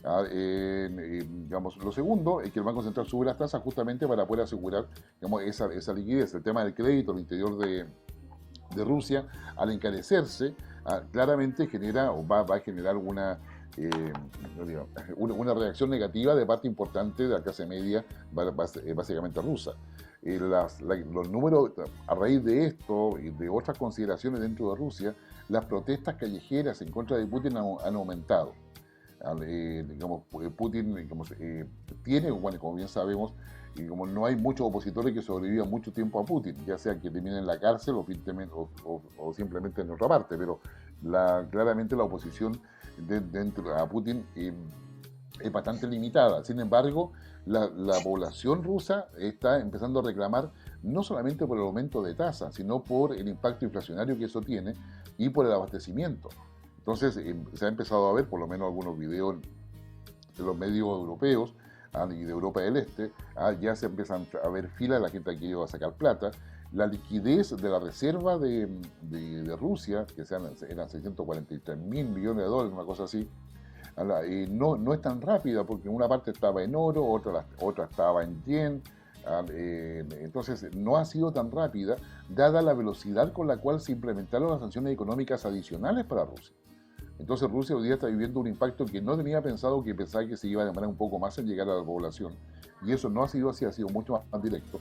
Lo segundo es que el Banco Central sube las tasas justamente para poder asegurar esa liquidez. El tema del crédito al interior de Rusia, al encarecerse, claramente genera o va a generar una reacción negativa de parte importante de la clase media, básicamente rusa. Los números, a raíz de esto y de otras consideraciones dentro de Rusia, las protestas callejeras en contra de Putin han aumentado. Putin tiene, bueno, como bien sabemos, y como no hay muchos opositores que sobrevivan mucho tiempo a Putin, ya sea que terminen en la cárcel o simplemente en otra parte, pero claramente la oposición dentro a Putin es bastante limitada. Sin embargo, la población rusa está empezando a reclamar no solamente por el aumento de tasas, sino por el impacto inflacionario que eso tiene y por el abastecimiento. Entonces se ha empezado a ver, por lo menos algunos videos de los medios europeos y de Europa del Este, ya se empiezan a ver filas de la gente que iba a sacar plata. La liquidez de la reserva de Rusia, que eran 643 mil millones de dólares, una cosa así, no es tan rápida, porque una parte estaba en oro, otra estaba en yen. Entonces no ha sido tan rápida, dada la velocidad con la cual se implementaron las sanciones económicas adicionales para Rusia. Entonces Rusia hoy día está viviendo un impacto que no tenía pensado, que pensaba que se iba a demorar un poco más en llegar a la población, y eso no ha sido así, ha sido mucho más directo,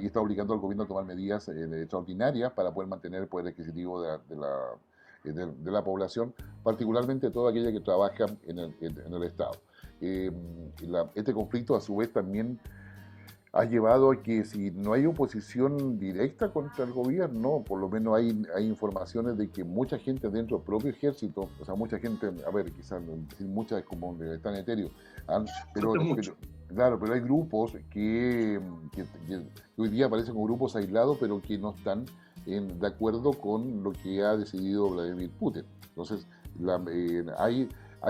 y está obligando al gobierno a tomar medidas extraordinarias para poder mantener el poder adquisitivo de la población, particularmente toda aquella que trabaja en el Estado. Este conflicto a su vez también ha llevado a que, si no hay oposición directa contra el gobierno, por lo menos hay informaciones de que mucha gente dentro del propio ejército, o sea, mucha gente, a ver, quizás muchas como están etéreos, pero hay grupos que hoy día aparecen como grupos aislados, pero que no están de acuerdo con lo que ha decidido Vladimir Putin. Entonces, hay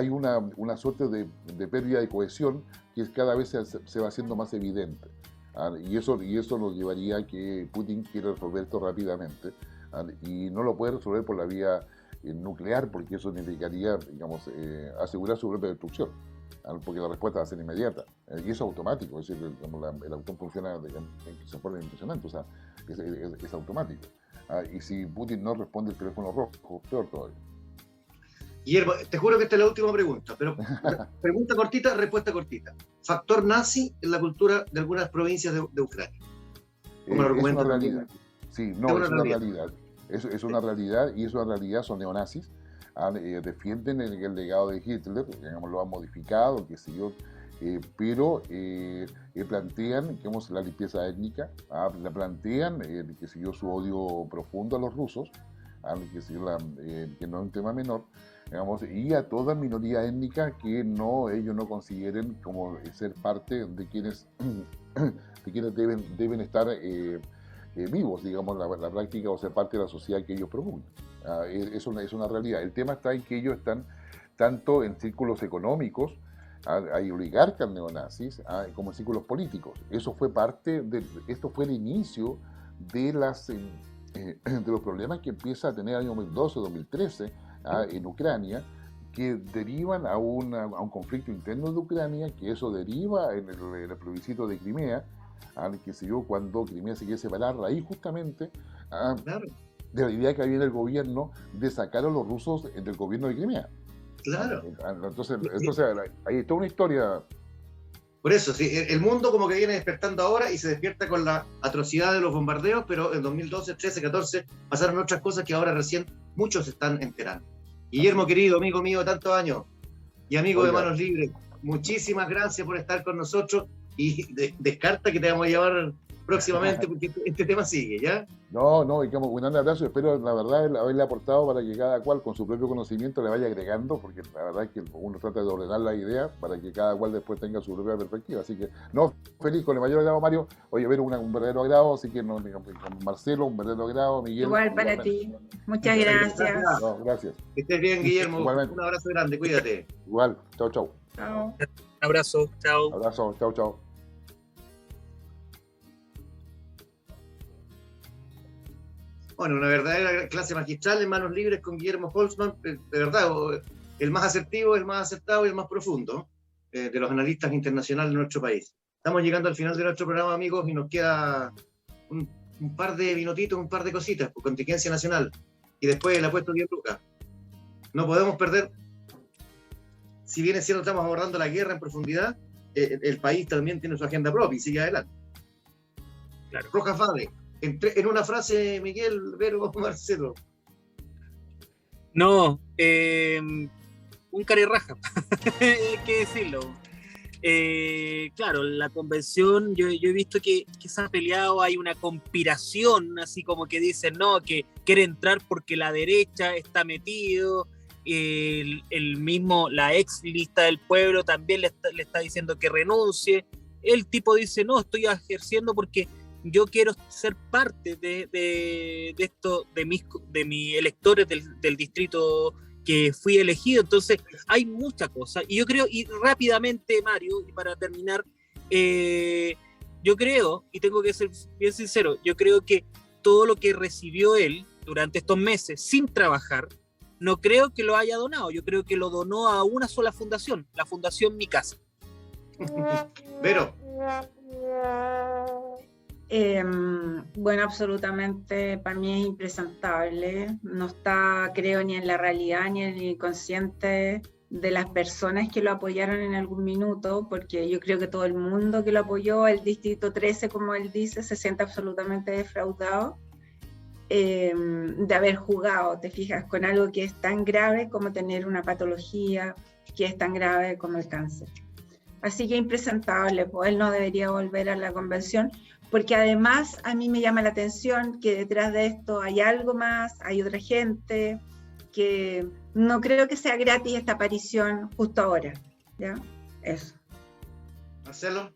una suerte de pérdida de cohesión que cada vez se va haciendo más evidente. Y eso nos llevaría a que Putin quiera resolver esto rápidamente, y no lo puede resolver por la vía nuclear, porque eso significaría, digamos, asegurar su propia destrucción, porque la respuesta va a ser inmediata, y eso es automático, es decir, el auto funciona de forma impresionante, o sea, es automático. Y si Putin no responde el teléfono rojo, peor todavía. Guillermo, te juro que esta es la última pregunta, pero pregunta cortita, respuesta cortita. ¿Factor nazi en la cultura de algunas provincias de Ucrania? Es una realidad. Sí, no, es una realidad. Es una realidad, y es una realidad, son neonazis. Defienden el legado de Hitler, digamos, lo han modificado, qué sé yo, pero plantean, digamos, la limpieza étnica, la plantean, qué sé yo, su odio profundo a los rusos, que no es un tema menor, digamos, y a toda minoría étnica que ellos no consideren como ser parte de quienes deben estar vivos, digamos, la práctica, o ser parte de la sociedad que ellos propugnan. Es una realidad. El tema está en que ellos están tanto en círculos económicos, hay oligarcas neonazis, como en círculos políticos. Esto fue el inicio de los problemas que empieza a tener el año 2012, 2013, en Ucrania, que derivan a un conflicto interno de Ucrania, que eso deriva en el plebiscito de Crimea, que se dio cuando Crimea se quiere separar, a raíz justamente de la idea que había en el gobierno de sacar a los rusos del gobierno de Crimea. Claro. Entonces hay toda una historia. Por eso, sí, el mundo como que viene despertando ahora y se despierta con la atrocidad de los bombardeos, pero en 2012, 13, 14 pasaron otras cosas que ahora recién muchos se están enterando. Guillermo, querido, amigo mío de tantos años y amigo de Manos Libres, muchísimas gracias por estar con nosotros, y descarta que te vamos a llevar próximamente, porque este tema sigue, ¿ya? No, y como un gran abrazo. Espero, la verdad, haberle aportado para que cada cual con su propio conocimiento le vaya agregando, porque la verdad es que uno trata de ordenar la idea para que cada cual después tenga su propia perspectiva. Así que, feliz, con el mayor agrado, Mario. Oye, ver un verdadero agrado, así que con Marcelo, un verdadero agrado, Miguel. Igual para ti. Muchas gracias. Gracias. Que estés bien, Guillermo. Igualmente. Un abrazo grande, cuídate. Igual, chau. Chao. Abrazo, chao. Abrazo, chau. Bueno, una verdadera clase magistral en Manos Libres con Guillermo Holzman, de verdad, el más asertivo, el más acertado y el más profundo de los analistas internacionales de nuestro país. Estamos llegando al final de nuestro programa, amigos, y nos queda un par de minutitos, un par de cositas por contingencia nacional, y después el apuesto 10 lucas. No podemos perder, si bien es cierto estamos abordando la guerra en profundidad, el país también tiene su agenda propia y sigue adelante. Claro. Rojas Vade, en una frase, Miguel, Vero, Marcelo. No, un carerraja, hay que decirlo. Claro, la convención, yo he visto que se ha peleado, hay una conspiración, así como que dicen, no, que quiere entrar porque la derecha está metido, el mismo, la ex lista del pueblo también le está diciendo que renuncie, el tipo dice, no, estoy ejerciendo porque yo quiero ser parte de esto, de mis electores del distrito que fui elegido. Entonces hay mucha cosa, y yo creo, y rápidamente, Mario, y para terminar, yo creo, y tengo que ser bien sincero, yo creo que todo lo que recibió él durante estos meses sin trabajar, no creo que lo haya donado, yo creo que lo donó a una sola fundación, la Fundación Mi Casa. Vero. Bueno, absolutamente, para mí es impresentable, no está, creo, ni en la realidad ni en el inconsciente de las personas que lo apoyaron en algún minuto, porque yo creo que todo el mundo que lo apoyó, el Distrito 13, como él dice, se siente absolutamente defraudado de haber jugado, te fijas, con algo que es tan grave como tener una patología, que es tan grave como el cáncer. Así que impresentable, pues él no debería volver a la convención, porque además a mí me llama la atención que detrás de esto hay algo más, hay otra gente, que no creo que sea gratis esta aparición justo ahora, ¿ya? Eso. Marcelo.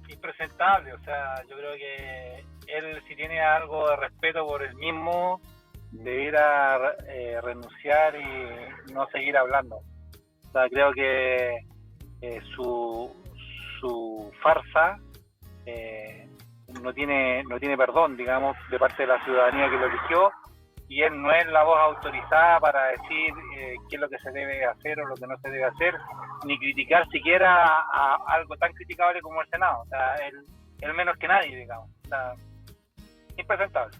Impresentable, o sea, yo creo que él, si tiene algo de respeto por él mismo, debiera renunciar y no seguir hablando. O sea, creo que su farsa no tiene perdón, digamos, de parte de la ciudadanía que lo eligió, y él no es la voz autorizada para decir qué es lo que se debe hacer o lo que no se debe hacer, ni criticar siquiera a algo tan criticable como el Senado. O sea, él menos que nadie, digamos. O sea, impresentable.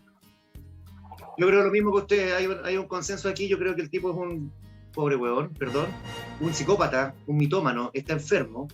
Yo creo lo mismo que usted, hay un consenso aquí, yo creo que el tipo es un pobre huevón, perdón, un psicópata, un mitómano, está enfermo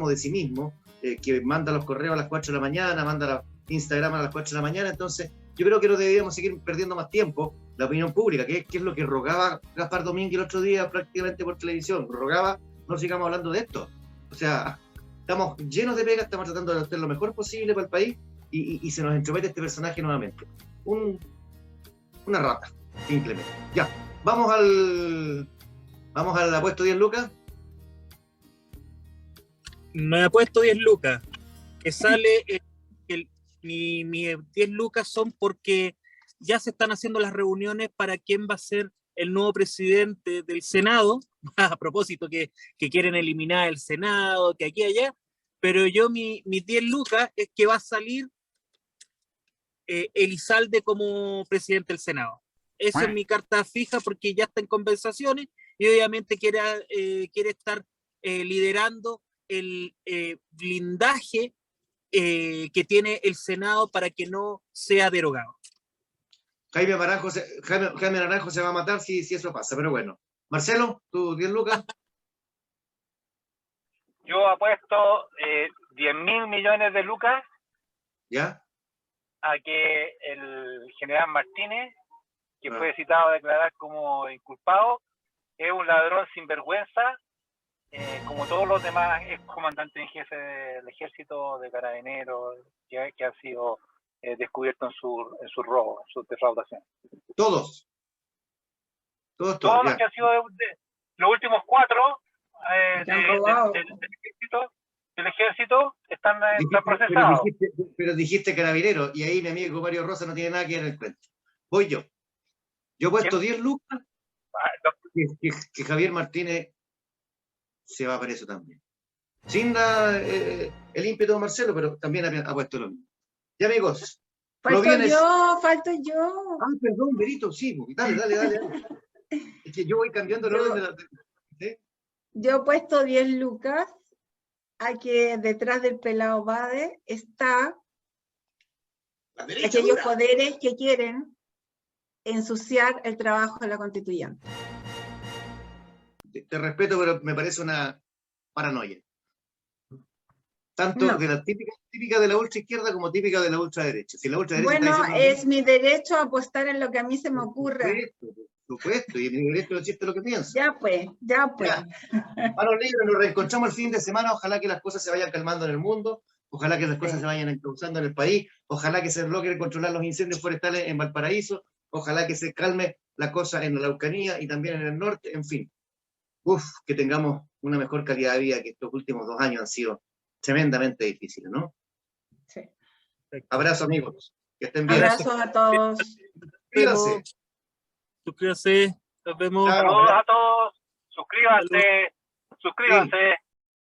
de sí mismo, que manda los correos a las 4 de la mañana, manda los Instagram a las 4 de la mañana. Entonces yo creo que no deberíamos seguir perdiendo más tiempo la opinión pública, que es lo que rogaba Gaspar Domínguez el otro día prácticamente por televisión, rogaba, no sigamos hablando de esto. O sea, estamos llenos de pegas, estamos tratando de hacer lo mejor posible para el país, y se nos entromete este personaje nuevamente. Una rata, simplemente. Ya, vamos al apuesto 10 lucas. Me ha puesto 10 lucas, que sale, mi 10 lucas son porque ya se están haciendo las reuniones para quién va a ser el nuevo presidente del Senado, a propósito que quieren eliminar el Senado, que aquí y allá, pero yo mis 10 lucas es que va a salir Elizalde como presidente del Senado. Esa es mi carta fija, porque ya está en conversaciones y obviamente quiere estar liderando el blindaje que tiene el Senado para que no sea derogado. Jaime Naranjo se va a matar si eso pasa, pero bueno. Marcelo, ¿tú 10 lucas? Yo apuesto 10.000 millones de lucas. ¿Ya? A que el general Martínez, que fue citado a declarar como inculpado, es un ladrón sinvergüenza, como todos los demás excomandantes en jefe del ejército, de carabineros, que han sido descubiertos en su robo, en su defraudación. Todos los que han sido los últimos 4 del ejército están procesados. Pero dijiste carabinero, y ahí mi amigo Mario Rosa no tiene nada que ver en el cuento. Voy yo. Yo he puesto 10 lucas que Javier Martínez se va preso también. Sin el ímpetu de Marcelo, pero también ha puesto lo mismo. Ya, amigos. Falto yo. Ah, perdón, Berito, sí, dale. Es que yo voy cambiando el orden de la... ¿Sí? Yo he puesto 10 lucas a que detrás del pelado Bade está aquellos poderes que quieren ensuciar el trabajo de la constituyente. Te respeto, pero me parece una paranoia. Tanto No. de la típica de la ultraizquierda como típica de la ultraderecha. Si la ultraderecha Bueno, está diciendo es mi derecho a apostar en lo que a mí se me ocurra. por supuesto, y mi derecho a decirte lo que pienso. Ya pues, ya pues. Ya. Manos libres, nos reencontramos el fin de semana. Ojalá que las cosas se vayan calmando en el mundo. Ojalá que las cosas Sí. se vayan encauzando en el país. Ojalá que se logre controlar los incendios forestales en Valparaíso. Ojalá que se calme la cosa en la Araucanía y también en el norte. En fin, que tengamos una mejor calidad de vida, que estos últimos 2 años han sido tremendamente difíciles, ¿no? Sí. Abrazo, amigos. Que estén bien. Abrazo a todos. Cuídense. Suscríbase. Nos vemos. Chao. Saludos a todos. Suscríbanse. Suscríbanse.